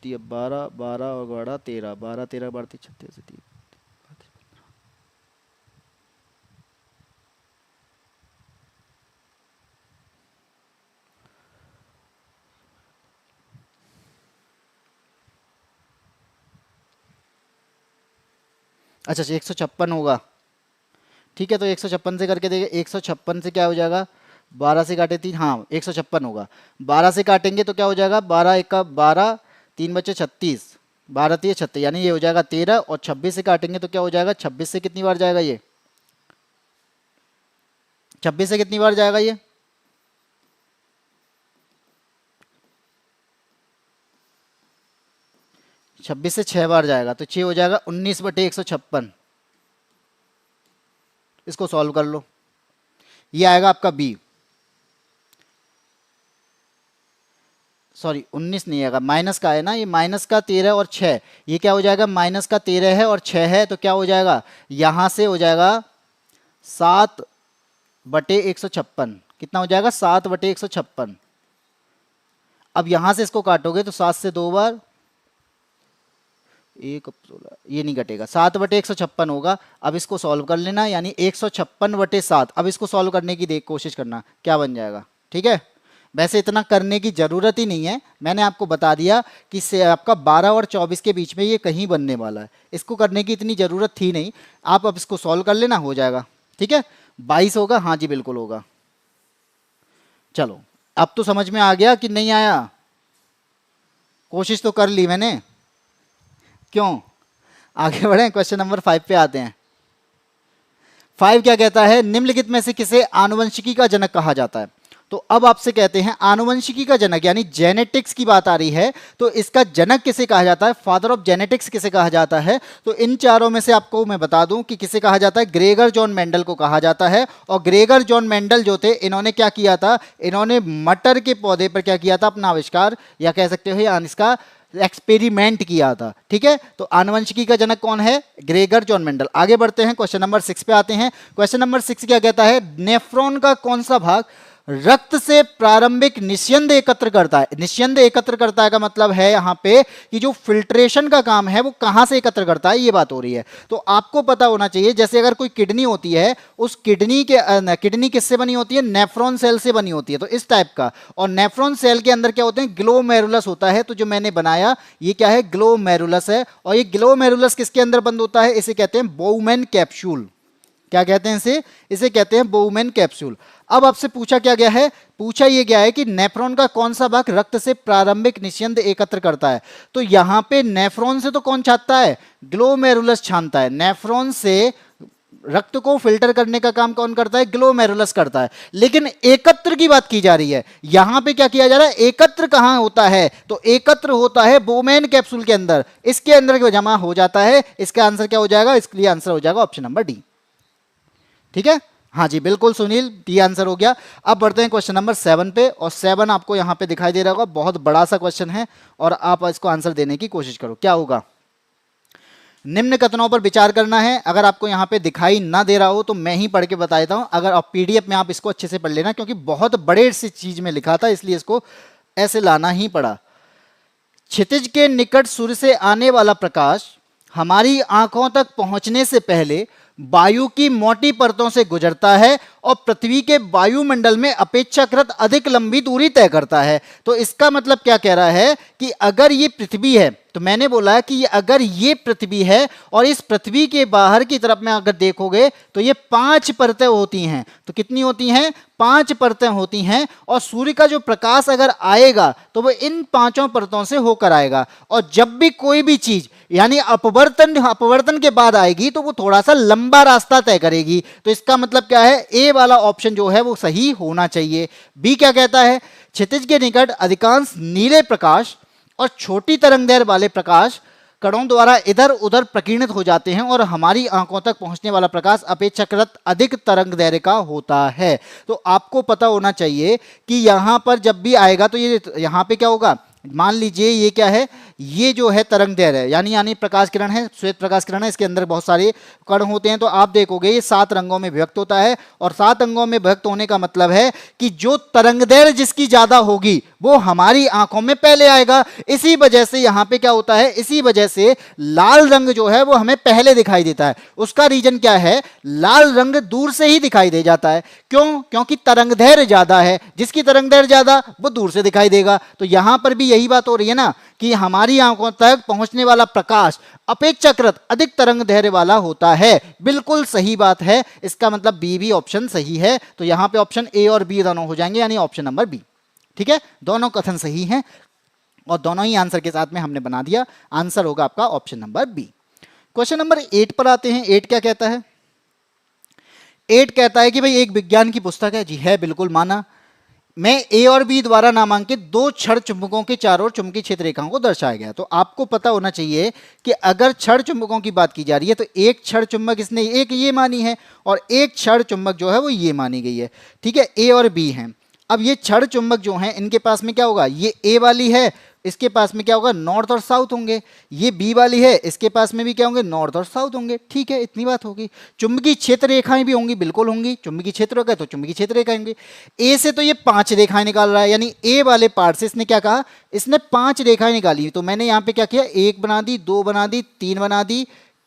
12, 12 और 12 13, 12 13 12 36 30। अच्छा 156 होगा। ठीक है, तो 156 से करके देखें। 156 से क्या हो जाएगा, 12 से काटे 3, हाँ 156 होगा। 12 से काटेंगे तो क्या हो जाएगा, 12 1 का 12, 3 बचे 36, 12 3 36, यानी ये हो जाएगा 13। और 26 से काटेंगे तो क्या हो जाएगा, 26 से कितनी बार जाएगा ये, 26 से कितनी बार जाएगा ये, 26 से 6 बार जाएगा, तो 6 हो जाएगा 19/156। इसको सॉल्व कर लो, ये आएगा आपका बी। सॉरी 19 नहीं आएगा, माइनस का है ना, ये माइनस का 13 और 6, ये क्या हो जाएगा माइनस का 13 है और 6 है, तो क्या हो जाएगा यहां से हो जाएगा 7/156। कितना हो जाएगा 7/156। अब यहां से इसको काटोगे तो 7 से 2 बार 1 16, ये नहीं कटेगा, 7/156 होगा। अब इसको सॉल्व कर लेना, यानी 156/7। अब इसको सॉल्व करने की कोशिश करना क्या बन जाएगा। ठीक है, वैसे इतना करने की जरूरत ही नहीं है, मैंने आपको बता दिया कि से आपका 12 और 24 के बीच में ये कहीं बनने वाला है, इसको करने की इतनी जरूरत थी नहीं। आप अब इसको सॉल्व कर लेना, हो जाएगा। ठीक है, 22 होगा, हाँ जी बिल्कुल होगा। चलो अब तो समझ में आ गया कि नहीं आया, कोशिश तो कर ली मैंने। क्यों, आगे बढ़े, क्वेश्चन नंबर 5 पे आते हैं। 5 क्या कहता है, निम्नलिखित में से किसे आनुवंशिकी का जनक कहा जाता है। तो अब आपसे कहते हैं आनुवंशिकी का जनक, यानी जेनेटिक्स की बात आ रही है, तो इसका जनक किसे कहा जाता है, फादर ऑफ जेनेटिक्स किसे कहा जाता है। तो इन चारों में से आपको मैं बता दूं कि किसे कहा जाता है, ग्रेगर जॉन मेंडल को कहा जाता है। और ग्रेगर जॉन मेंडल जो थे, इन्होंने क्या किया था, इन्होंने मटर के पौधे पर क्या किया था, अपना आविष्कार, या कह सकते हो इसका एक्सपेरिमेंट किया था। ठीक है, तो आनुवंशिकी का जनक कौन है, ग्रेगर जॉन मेंडल। आगे बढ़ते हैं, क्वेश्चन नंबर 6 पे आते हैं। क्वेश्चन नंबर 6 क्या कहता है, नेफ्रॉन का कौन सा भाग रक्त से प्रारंभिक निस्यंद एकत्र करता है। निस्यंद एकत्र करता है का मतलब है यहां पे कि जो फिल्ट्रेशन का काम है वो कहां से एकत्र करता है, ये बात हो रही है। तो आपको पता होना चाहिए, जैसे अगर कोई किडनी होती है, उस किडनी किससे बनी होती है, नेफ्रॉन सेल से बनी होती है, तो इस टाइप का। और नेफ्रॉन सेल के अंदर क्या होते हैं, ग्लोमेरुलस होता है। तो जो मैंने बनाया ये क्या है, ग्लोमेरुलस है। और ये ग्लोमेरुलस किसके अंदर बंद होता है, इसे कहते हैं बोउमैन कैप्सूल। क्या कहते हैं इसे कहते हैं बोउमैन कैप्सूल। अब आपसे पूछा क्या गया है, पूछा ये गया है कि नेफ्रॉन का कौन सा भाग रक्त से प्रारंभिक निस्यंद एकत्र करता है। तो यहां पे नेफ्रॉन से तो कौन छानता है, ग्लोमेरुलस छानता है। नेफ्रॉन से रक्त को फिल्टर करने का काम कौन करता है? ग्लोमेरुलस करता है। लेकिन एकत्र की बात की जा रही है, यहां पे क्या किया जा रहा है? एकत्र कहां होता है? तो एकत्र होता है बोमेन कैप्सूल के अंदर, इसके अंदर जमा हो जाता है। इसका आंसर क्या हो जाएगा? इसके लिए आंसर हो जाएगा ऑप्शन नंबर डी। ठीक है, हाँ जी बिल्कुल सुनील, डी आंसर हो गया। अब बढ़ते हैं क्वेश्चन नंबर 7 पे, और 7 आपको यहां पे दिखाई दे रहा होगा, बहुत बड़ा सा क्वेश्चन है और आप इसको आंसर देने की कोशिश करो। क्या होगा? निम्न कथनों पर विचार करना है। अगर आपको यहाँ पे दिखाई ना दे रहा हो तो मैं ही पढ़ के बता देता हूँ, अगर आप पीडीएफ में आप इसको अच्छे से पढ़ लेना, क्योंकि बहुत बड़े सी चीज में लिखा था इसलिए इसको ऐसे लाना ही पड़ा। क्षितिज के निकट सूर्य से आने वाला प्रकाश हमारी आंखों तक पहुंचने से पहले वायु की मोटी परतों से गुजरता है और पृथ्वी के वायुमंडल में अपेक्षाकृत अधिक लंबी दूरी तय करता है। तो इसका मतलब क्या कह रहा है कि अगर ये पृथ्वी है, तो मैंने बोला कि अगर ये पृथ्वी है और इस पृथ्वी के बाहर की तरफ में अगर देखोगे तो ये 5 परतें होती हैं। तो कितनी होती हैं? 5 परतें होती हैं। और सूर्य का जो प्रकाश अगर आएगा तो वो इन 5 परतों से होकर आएगा। और जब भी कोई भी चीज यानी अपवर्तन के बाद आएगी तो वो थोड़ा सा लंबा रास्ता तय करेगी। तो इसका मतलब क्या है? ए वाला ऑप्शन जो है वो सही होना चाहिए। बी क्या कहता है? क्षितिज के निकट अधिकांश नीले प्रकाश और छोटी तरंगदैर्घ्य वाले प्रकाश कणों द्वारा इधर उधर प्रकीर्णित हो जाते हैं और हमारी आंखों तक पहुंचने वाला प्रकाश अपेक्षाकृत अधिक तरंगदैर्घ्य का होता है। तो आपको पता होना चाहिए कि यहां पर जब भी आएगा तो ये यहां पे क्या होगा? मान लीजिए ये क्या है? ये जो है तरंगदैर्घ्य है, यानी प्रकाश किरण है, श्वेत प्रकाश किरण है, इसके अंदर बहुत सारे कण होते हैं। तो आप देखोगे ये 7 रंगों में विभक्त होता है, और 7 रंगों में विभक्त होने का मतलब है कि जो तरंगदैर्घ्य जिसकी ज्यादा होगी वो हमारी आंखों में पहले आएगा। इसी वजह से यहां पे क्या होता है? इसी वजह से लाल रंग जो है वो हमें पहले दिखाई देता है। उसका रीजन क्या है? लाल रंग दूर से ही दिखाई दे जाता है। क्यों? क्योंकि तरंगदैर्घ्य ज्यादा है, जिसकी तरंगदैर्घ्य ज्यादा वो दूर से दिखाई देगा। तो यहां पर भी यही बात हो रही है ना कि हमारी आंखों तक पहुंचने वाला प्रकाश अपेक्षाकृत अधिक तरंगदैर्घ्य वाला होता है। बिल्कुल सही बात है, इसका मतलब बी भी ऑप्शन सही है। तो यहां पे ऑप्शन ए और बी दोनों हो जाएंगे, यानी ऑप्शन नंबर बी। ठीक है, दोनों कथन सही हैं और दोनों ही आंसर के साथ में हमने बना दिया। आंसर होगा आपका option number B. Question number 8 पर आते हैं। 8 क्या कहता है? 8 कहता है कि भाई एक विज्ञान की पुस्तक है। जी है, बिल्कुल माना। मैं ए और बी द्वारा नामांकित 2 क्षण चुंबकों के चारों ओर चुंबकीय क्षेत्र रेखाओं को दर्शाया गया। तो आपको पता होना चाहिए कि अगर क्षण चुंबकों की बात की जा रही है तो एक क्षण चुंबक इसने एक ये मानी है और एक क्षण चुंबक जो है वो ये मानी गई है। ठीक है, ए और बी हैं। अब ये क्षण चुंबक जो हैं इनके पास में क्या होगा? ये ए वाली है, इसके पास में क्या होगा? नॉर्थ और साउथ होंगे। ये बी वाली है, इसके पास में भी क्या होंगे? नॉर्थ और साउथ होंगे। ठीक है, इतनी बात होगी। चुंबकीय क्षेत्र रेखाएं भी होंगी, बिल्कुल होंगी। चुंबकीय क्षेत्र होगा तो चुंबकीय क्षेत्र रेखाएं होंगी। ए से तो ये 5 रेखाएं निकाल रहा है, यानी ए वाले पार्ट से इसने क्या कहा? इसने 5 रेखाएं निकाली। तो मैंने यहाँ पे क्या किया? 1 बना दी, 2 बना दी, 3 बना दी,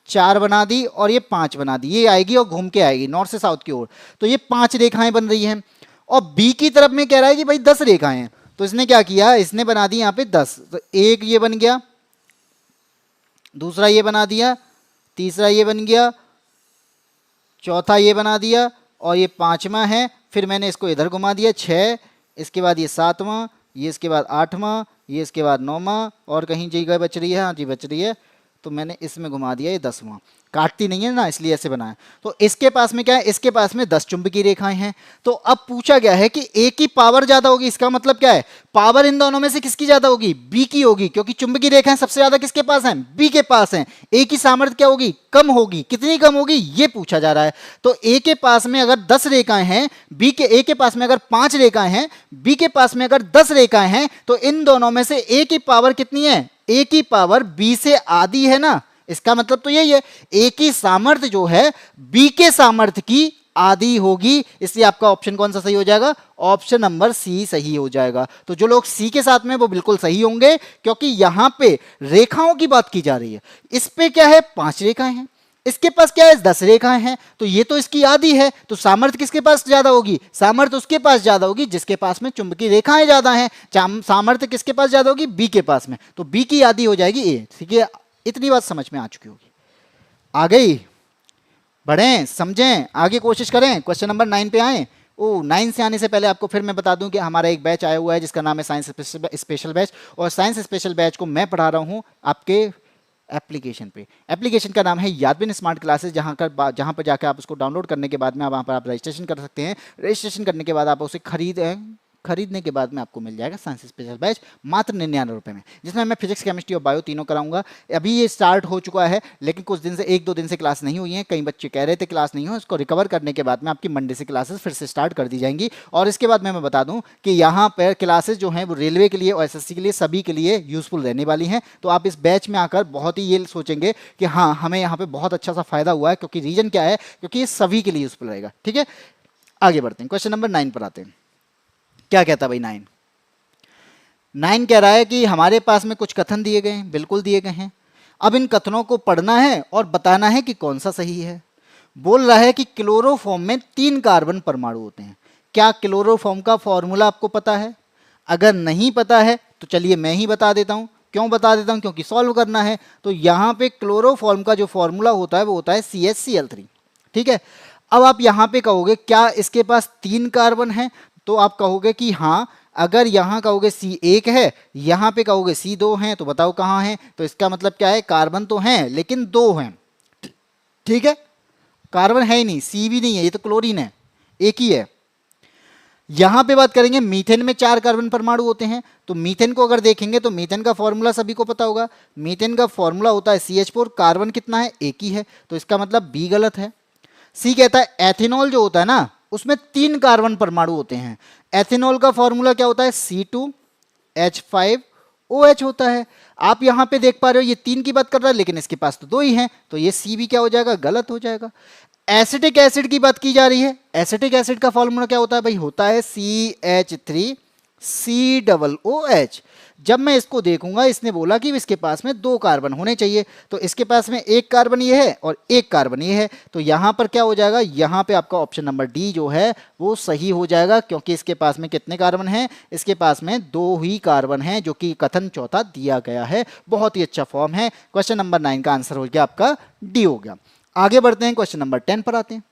4 बना दी और ये 5 बना दी। ये आएगी और घूम के आएगी नॉर्थ से साउथ की ओर। तो ये 5 रेखाएं बन रही हैं। और बी की तरफ में कह रहा है कि भाई 10 रेखाएं हैं। तो इसने क्या किया? इसने बना दी यहाँ पे 10। तो एक ये बन गया, दूसरा ये बना दिया, तीसरा ये बन गया, चौथा ये बना दिया और ये 5वां है। फिर मैंने इसको इधर घुमा दिया 6, इसके बाद ये 7वां, ये इसके बाद 8वां, ये इसके बाद 9वां और कहीं जगह बच रही है। हाँ जी बच रही है, तो मैंने इसमें घुमा दिया ये 10वां। काटती नहीं है ना, इसलिए ऐसे बनाया। तो इसके पास में क्या है? इसके पास में 10 चुंबकीय रेखाएं हैं। तो अब पूछा गया है कि ए की पावर ज्यादा होगी। इसका मतलब क्या है? पावर इन दोनों में से किसकी ज्यादा होगी? बी की होगी, क्योंकि चुंबकीय रेखाएं सबसे ज्यादा किसके पास हैं? बी के पास हैं। ए की सामर्थ्य क्या होगी? कम होगी। कितनी कम होगी ये पूछा जा रहा है। तो ए के पास में अगर 10 रेखाएं हैं, ए के पास में अगर 5 रेखाएं हैं, बी के पास में अगर 10 रेखाएं हैं, तो इन दोनों में से ए की पावर कितनी है? ए की पावर बी से आधी है ना। इसका मतलब तो यही है, ए की सामर्थ्य जो है बी के सामर्थ्य की आधी होगी। इसलिए आपका ऑप्शन कौन सा सही हो जाएगा? ऑप्शन नंबर सी सही हो जाएगा। तो जो लोग सी के साथ में वो बिल्कुल सही होंगे, क्योंकि यहां पे रेखाओं की बात की जा रही है। इस पे क्या है? 5 रेखाएं हैं, इसके पास क्या है? 10 रेखाएं हैं। तो ये तो इसकी आधी है। तो सामर्थ्य किसके पास ज्यादा होगी? सामर्थ्य उसके पास ज्यादा होगी जिसके पास में चुंबकीय रेखाएं ज्यादा हैं। सामर्थ्य किसके पास ज्यादा होगी? बी के पास में। तो बी की आधी हो जाएगी ए। ठीक है, इतनी बात समझ में आ चुकी होगी। आ गई? बढ़ें, समझें, आगे कोशिश करें। क्वेश्चन नंबर 9 पे आए। 9 से आने से पहले आपको फिर मैं बता दूं कि हमारा एक बैच आया हुआ है जिसका नाम है साइंस स्पेशल बैच। और साइंस स्पेशल बैच को मैं पढ़ा रहा हूं आपके एप्लीकेशन पे। एप्लीकेशन का नाम है यादविन स्मार्ट क्लासेस, जहाँ पर जाकर आप उसको डाउनलोड करने के बाद में वहाँ पर आप रजिस्ट्रेशन कर सकते हैं। रजिस्ट्रेशन करने के बाद आप उसे खरीदने के बाद में आपको मिल जाएगा साइंस स्पेशल बैच मात्र 99 रुपये में, जिसमें मैं फिजिक्स, केमिस्ट्री और बायो तीनों कराऊंगा। अभी ये स्टार्ट हो चुका है, लेकिन कुछ दिन से 1-2 दिन से क्लास नहीं हुई है। कई बच्चे कह रहे थे क्लास नहीं हो, इसको रिकवर करने के बाद में आपकी मंडे से क्लासेस फिर से स्टार्ट कर दी जाएंगी। और इसके बाद मैं बता दूं कि यहाँ पर क्लासेस जो हैं वो रेलवे के लिए और एसएससी के लिए सभी के लिए यूजफुल रहने वाली हैं। तो आप इस बैच में आकर बहुत ही ये सोचेंगे कि हाँ, हमें यहाँ पे बहुत अच्छा सा फायदा हुआ है। क्योंकि रीजन क्या है? क्योंकि ये सभी के लिए यूजफुल रहेगा। ठीक है, आगे बढ़ते हैं, क्वेश्चन नंबर 9 पर आते हैं। क्या कहता भाई 9 कह रहा है कि हमारे पास में कुछ कथन दिए गए हैं, बिल्कुल दिए गए हैं। अब इन कथनों को पढ़ना है और बताना है कि कौन सा सही है। बोल रहा है कि क्लोरोफॉर्म में 3 कार्बन परमाणु होते हैं। क्या क्लोरोफॉर्म का फॉर्मूला आपको पता है? अगर नहीं पता है तो चलिए मैं ही बता देता हूं। क्यों बता देता हूं? क्योंकि सॉल्व करना है। तो यहां पे क्लोरोफॉर्म का जो फॉर्मूला होता है वो होता है CH Cl3। ठीक है, अब आप यहां पे कहोगे क्या इसके पास 3 कार्बन है? तो आप कहोगे कि हाँ। अगर यहाँ कहोगे C1 है, यहाँ पे कहोगे C2 है, तो बताओ कहाँ है? तो इसका मतलब क्या है? कार्बन तो हैं लेकिन 2 हैं। ठीक है, कार्बन है ही नहीं, C भी नहीं है, ये तो क्लोरीन है, एक ही है। यहां पे बात करेंगे मीथेन में 4 कार्बन परमाणु होते हैं। तो मीथेन को अगर देखेंगे तो मीथेन का फॉर्मूला सभी को पता होगा। मीथेन का फॉर्मूला होता है CH4, कार्बन कितना है? एक ही है। तो इसका मतलब बी गलत है। सी कहता है एथेनॉल जो होता है ना, उसमें 3 कार्बन परमाणु होते हैं। एथेनॉल का फॉर्मूला क्या होता है? C2H5OH होता है। आप यहां पे देख पा रहे हो ये 3 की बात कर रहा है, लेकिन इसके पास तो 2 ही हैं। तो ये सी भी क्या हो जाएगा? गलत हो जाएगा। एसिटिक एसिड की बात की जा रही है। एसिटिक एसिड का फॉर्मूला क्या होता है भाई? होता है CH3COOH। जब मैं इसको देखूंगा, इसने बोला कि इसके पास में 2 कार्बन होने चाहिए, तो इसके पास में 1 कार्बन ये है और 1 कार्बन ये है। तो यहां पर क्या हो जाएगा? यहां पे आपका ऑप्शन नंबर डी जो है वो सही हो जाएगा, क्योंकि इसके पास में कितने कार्बन हैं? इसके पास में 2 ही कार्बन हैं, जो कि कथन चौथा दिया गया है। बहुत ही अच्छा फॉर्म है। क्वेश्चन नंबर 9 का आंसर हो गया आपका डी हो गया। आगे बढ़ते हैं, क्वेश्चन नंबर 10 पर आते हैं।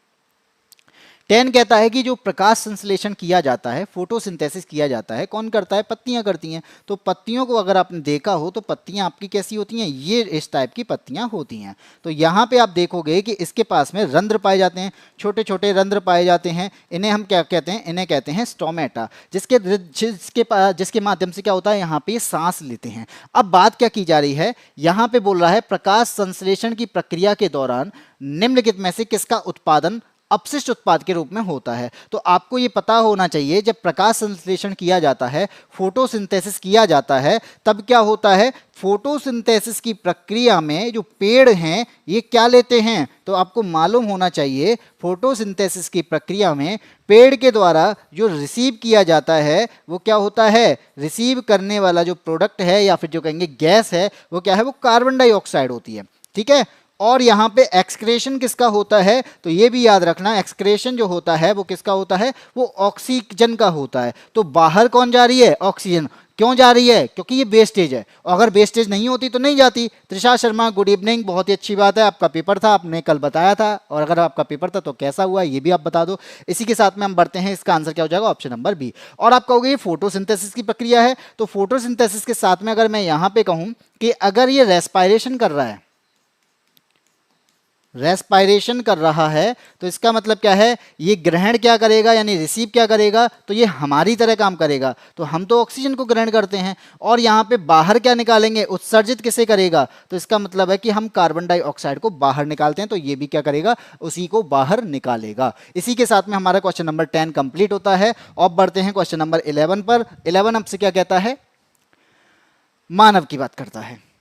10 कहता है कि जो प्रकाश संश्लेषण किया जाता है, फोटोसिंथेसिस किया जाता है, कौन करता है? पत्तियां करती हैं। तो पत्तियों को अगर आपने देखा हो तो पत्तियां आपकी कैसी होती हैं? ये इस टाइप की पत्तियां होती हैं। तो यहाँ पे आप देखोगे कि इसके पास में रंध्र पाए जाते हैं, छोटे छोटे रंध्र पाए जाते हैं। इन्हें हम क्या कहते हैं? इन्हें कहते हैं स्टोमेटा, जिसके माध्यम से क्या होता है? यहाँ पे सांस लेते हैं। अब बात क्या की जा रही है? यहाँ पे बोल रहा है प्रकाश संश्लेषण की प्रक्रिया के दौरान निम्नलिखित में से किसका उत्पादन अपशिष्ट उत्पाद के रूप में होता है। तो आपको ये पता होना चाहिए, जब प्रकाश संश्लेषण किया जाता है, फोटोसिंथेसिस किया जाता है, तब क्या होता है? फोटोसिंथेसिस की प्रक्रिया में जो पेड़ हैं ये क्या लेते हैं? तो आपको मालूम होना चाहिए फोटोसिंथेसिस की प्रक्रिया में पेड़ के द्वारा जो रिसीव किया जाता है वो क्या होता है? रिसीव करने वाला जो प्रोडक्ट है या फिर जो कहेंगे गैस है वो क्या है? वो कार्बन डाइऑक्साइड होती है। ठीक है, और यहां पे एक्सक्रेशन किसका होता है? तो ये भी याद रखना, एक्सक्रेशन जो होता है वो किसका होता है? वो ऑक्सीजन का होता है। तो बाहर कौन जा रही है? ऑक्सीजन। क्यों जा रही है? क्योंकि ये वेस्टेज है, और अगर वेस्टेज नहीं होती तो नहीं जाती। त्रिषा शर्मा, गुड इवनिंग, बहुत ही अच्छी बात है। आपका पेपर था, आपने कल बताया था, और अगर आपका पेपर था तो कैसा हुआ ये भी आप बता दो। इसी के साथ में हम बढ़ते हैं, इसका आंसर क्या हो जाएगा? Option number B. और आप कहोगे ये फोटोसिंथेसिस की प्रक्रिया है, तो फोटोसिंथेसिस के साथ में अगर मैं यहां पे कहूं कि अगर ये रेस्पायरेशन कर रहा है, रेस्पायरेशन कर रहा है, तो इसका मतलब क्या है? ये ग्रहण क्या करेगा, यानी रिसीव क्या करेगा? तो ये हमारी तरह काम करेगा। तो हम तो ऑक्सीजन को ग्रहण करते हैं, और यहाँ पे बाहर क्या निकालेंगे? उत्सर्जित किसे करेगा? तो इसका मतलब है कि हम कार्बन डाइऑक्साइड को बाहर निकालते हैं, तो ये भी क्या करेगा? उसी को बाहर निकालेगा। इसी के साथ में हमारा क्वेश्चन नंबर 10 कंप्लीट होता है। अब बढ़ते हैं क्वेश्चन नंबर 11 पर। 11 आपसे क्या कहता है? मानव की बात करता है।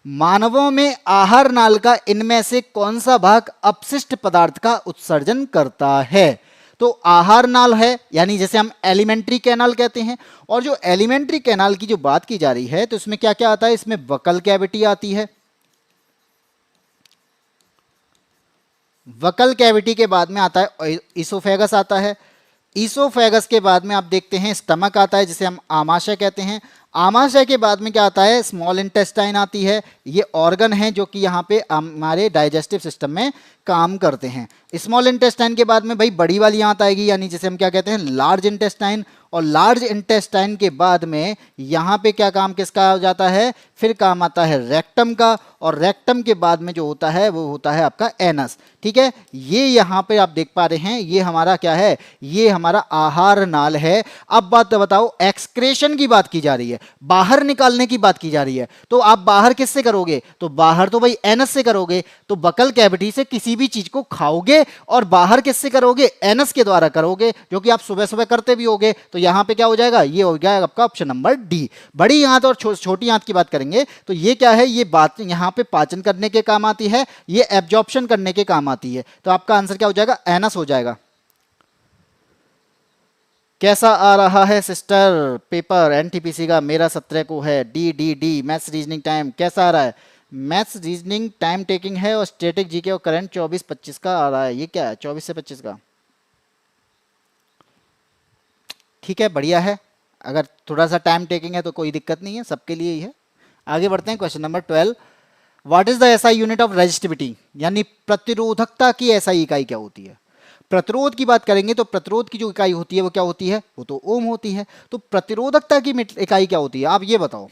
मानवों में आहार नाल का इनमें से कौन सा भाग अपशिष्ट पदार्थ का उत्सर्जन करता है? तो आहार नाल है, यानी जैसे हम एलिमेंट्री कैनाल कहते हैं। और जो एलिमेंट्री कैनाल की जो बात की जा रही है, तो इसमें क्या क्या आता है? इसमें वकल कैविटी आती है। वकल कैविटी के बाद में आता है इसोफेगस आता है। ईसोफेगस के बाद में आप देखते हैं स्टमक आता है, जिसे हम आमाशय कहते हैं। आमाशय के बाद में क्या आता है? स्मॉल इंटेस्टाइन आती है। ये ऑर्गन है जो कि यहाँ पे हमारे डाइजेस्टिव सिस्टम में काम करते हैं। स्मॉल इंटेस्टाइन के बाद में भाई बड़ी वाली आंत आएगी, यानी जिसे हम क्या कहते हैं? Large intestine. और लार्ज इंटेस्टाइन के बाद में यहाँ पे क्या काम किसका हो जाता है, फिर काम आता है रेक्टम का, और रेक्टम के बाद में जो होता है वो होता है आपका एनस। ठीक है, ये यहाँ पे आप देख पा रहे हैं, ये हमारा क्या है, ये हमारा आहार नाल है। अब बात बताओ, एक्सक्रेशन की बात की जा रही है, बाहर निकालने की बात की जा रही है, तो आप बाहर किससे करोगे, तो बाहर तो भाई एनस से करोगे। तो बकल कैविटी से किसी भी चीज को खाओगे और बाहर किससे करोगे, एनस के द्वारा करोगे, जो कि आप सुबह सुबह करते भी होगे। तो यहां पे क्या हो जाएगा, ये हो जाएगा आपका ऑप्शन नंबर डी। बड़ी आंत और छोटी आंत की बात करेंगे तो ये क्या है, ये बात यहां पे पाचन करने के काम आती है, ये एब्जॉर्प्शन करने के काम आती है। तो आपका आंसर क्या हो जाएगा, एनस हो जाएगा। कैसा आ रहा है सिस्टर पेपर एनटीपीसी का, मेरा 17 को है, D D D. Maths reasoning time कैसा आ रहा है, मैथ्स रीजनिंग टाइम टेकिंग है और स्टैटिक जीके और करंट 24-25 का आ रहा है। ये क्या है, 24 से 25 का, ठीक है, बढ़िया है। अगर थोड़ा सा टाइम टेकिंग है तो कोई दिक्कत नहीं है, सबके लिए ही है। आगे बढ़ते हैं, question number 12। What is the SI unit of resistivity, यानी प्रतिरोधकता की एसआई इकाई क्या होती है। प्रतिरोध की बात करेंगे तो प्रतिरोध की जो इकाई होती है वो क्या होती है, वो तो ओम होती है। तो प्रतिरोधकता की इकाई क्या होती है, आप ये बताओ,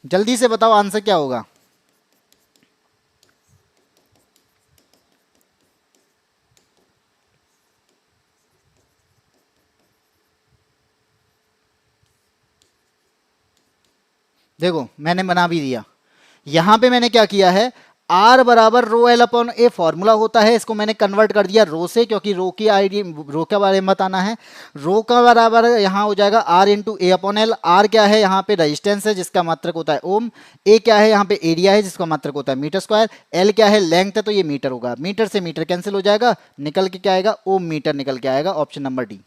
जल्दी से बताओ आंसर क्या होगा। देखो मैंने बना भी दिया, यहां पे मैंने क्या किया है, आर बराबर rho L upon a formula होता है, इसको मैंने कन्वर्ट कर दिया रो से, क्योंकि रो की आईडी, रो के बारे में बताना है। रो का बराबर यहाँ हो जाएगा R into A upon L. R क्या है, यहाँ पे रेजिस्टेंस है जिसका मात्रक होता है ओम। ए क्या है, यहाँ पे एरिया है जिसका मात्रक होता है मीटर स्क्वायर। एल क्या है, लेंथ है, तो ये मीटर होगा। मीटर से मीटर कैंसिल हो जाएगा, निकल के क्या आएगा, ओम मीटर निकल के आएगा। Option number D.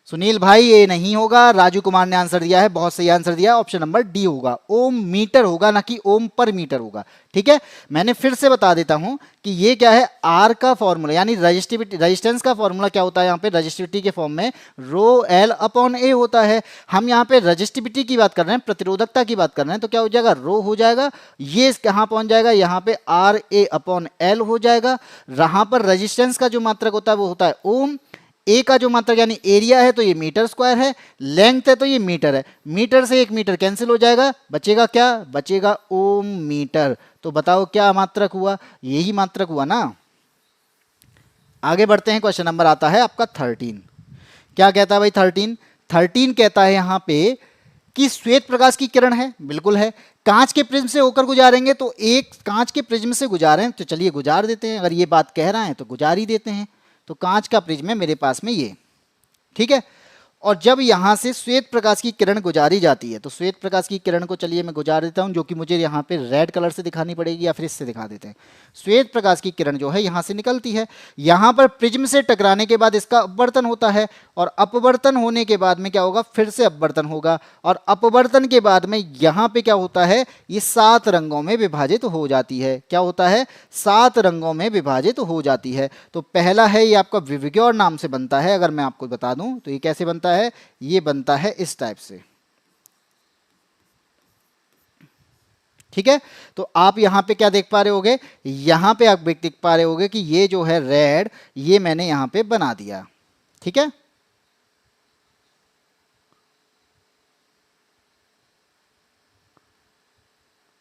सुनील भाई ये नहीं होगा, राजू कुमार ने आंसर दिया है, बहुत सही आंसर दिया है, ऑप्शन नंबर डी होगा। ओम मीटर होगा, ना कि ओम पर मीटर होगा। ठीक है, मैंने फिर से बता देता हूं कि ये क्या है, आर का फॉर्मूला यानी रजिस्टिविटी, रेजिस्टेंस का फॉर्मूला क्या होता है यहाँ पे, रजिस्टिविटी के फॉर्म में रो एल अपॉन ए होता है। हम यहाँ पे रजिस्टिविटी की बात कर रहे हैं, प्रतिरोधकता की बात कर रहे हैं, तो क्या हो जाएगा, रो हो जाएगा। ये कहाँ पहुंच जाएगा, यहाँ पे आर ए अपॉन एल हो जाएगा। यहाँ पर रजिस्टेंस का जो मात्रक होता है वो होता है ओम। ए का जो मात्रक यानी एरिया है तो ये मीटर स्क्वायर है, लेंथ है तो ये मीटर है। मीटर से एक मीटर कैंसिल हो जाएगा, बचेगा क्या, बचेगा ओम मीटर। तो बताओ क्या मात्रक हुआ, यही मात्रक हुआ ना। आगे बढ़ते हैं, क्वेश्चन नंबर आता है आपका 13। क्या कहता है भाई 13 कहता है यहाँ पे कि श्वेत प्रकाश की किरण है, बिल्कुल है, कांच के प्रिज्म से होकर गुजारेंगे, तो एक कांच के प्रिज्म से गुजारें तो चलिए गुजार देते हैं, अगर ये बात कह रहा है तो गुजार ही देते हैं। तो कांच का प्रिज्म है मेरे पास में ये, ठीक है। और जब यहाँ से श्वेत प्रकाश की किरण गुजारी जाती है, तो श्वेत प्रकाश की किरण को चलिए मैं गुजार देता हूँ, जो कि मुझे यहाँ पे रेड कलर से दिखानी पड़ेगी, या फिर इससे दिखा देते हैं। श्वेत प्रकाश की किरण जो है यहाँ से निकलती है, यहाँ पर प्रिज्म से टकराने के बाद इसका अपवर्तन होता है, और अपवर्तन होने के बाद में क्या होगा, फिर से अपवर्तन होगा, और अपवर्तन के बाद में यहाँ पे क्या होता है, ये 7 रंगों में विभाजित हो जाती है। क्या होता है, 7 रंगों में विभाजित हो जाती है। तो पहला है ये आपका विविग्योर नाम से बनता है, अगर मैं आपको बता दूं तो ये कैसे बनता है, ये बनता है इस टाइप से, ठीक है। तो आप यहां पे क्या देख पा रहे होगे, यहां पे आप देख पा रहे होगे कि ये जो है रेड, ये मैंने यहां पे बना दिया, ठीक है।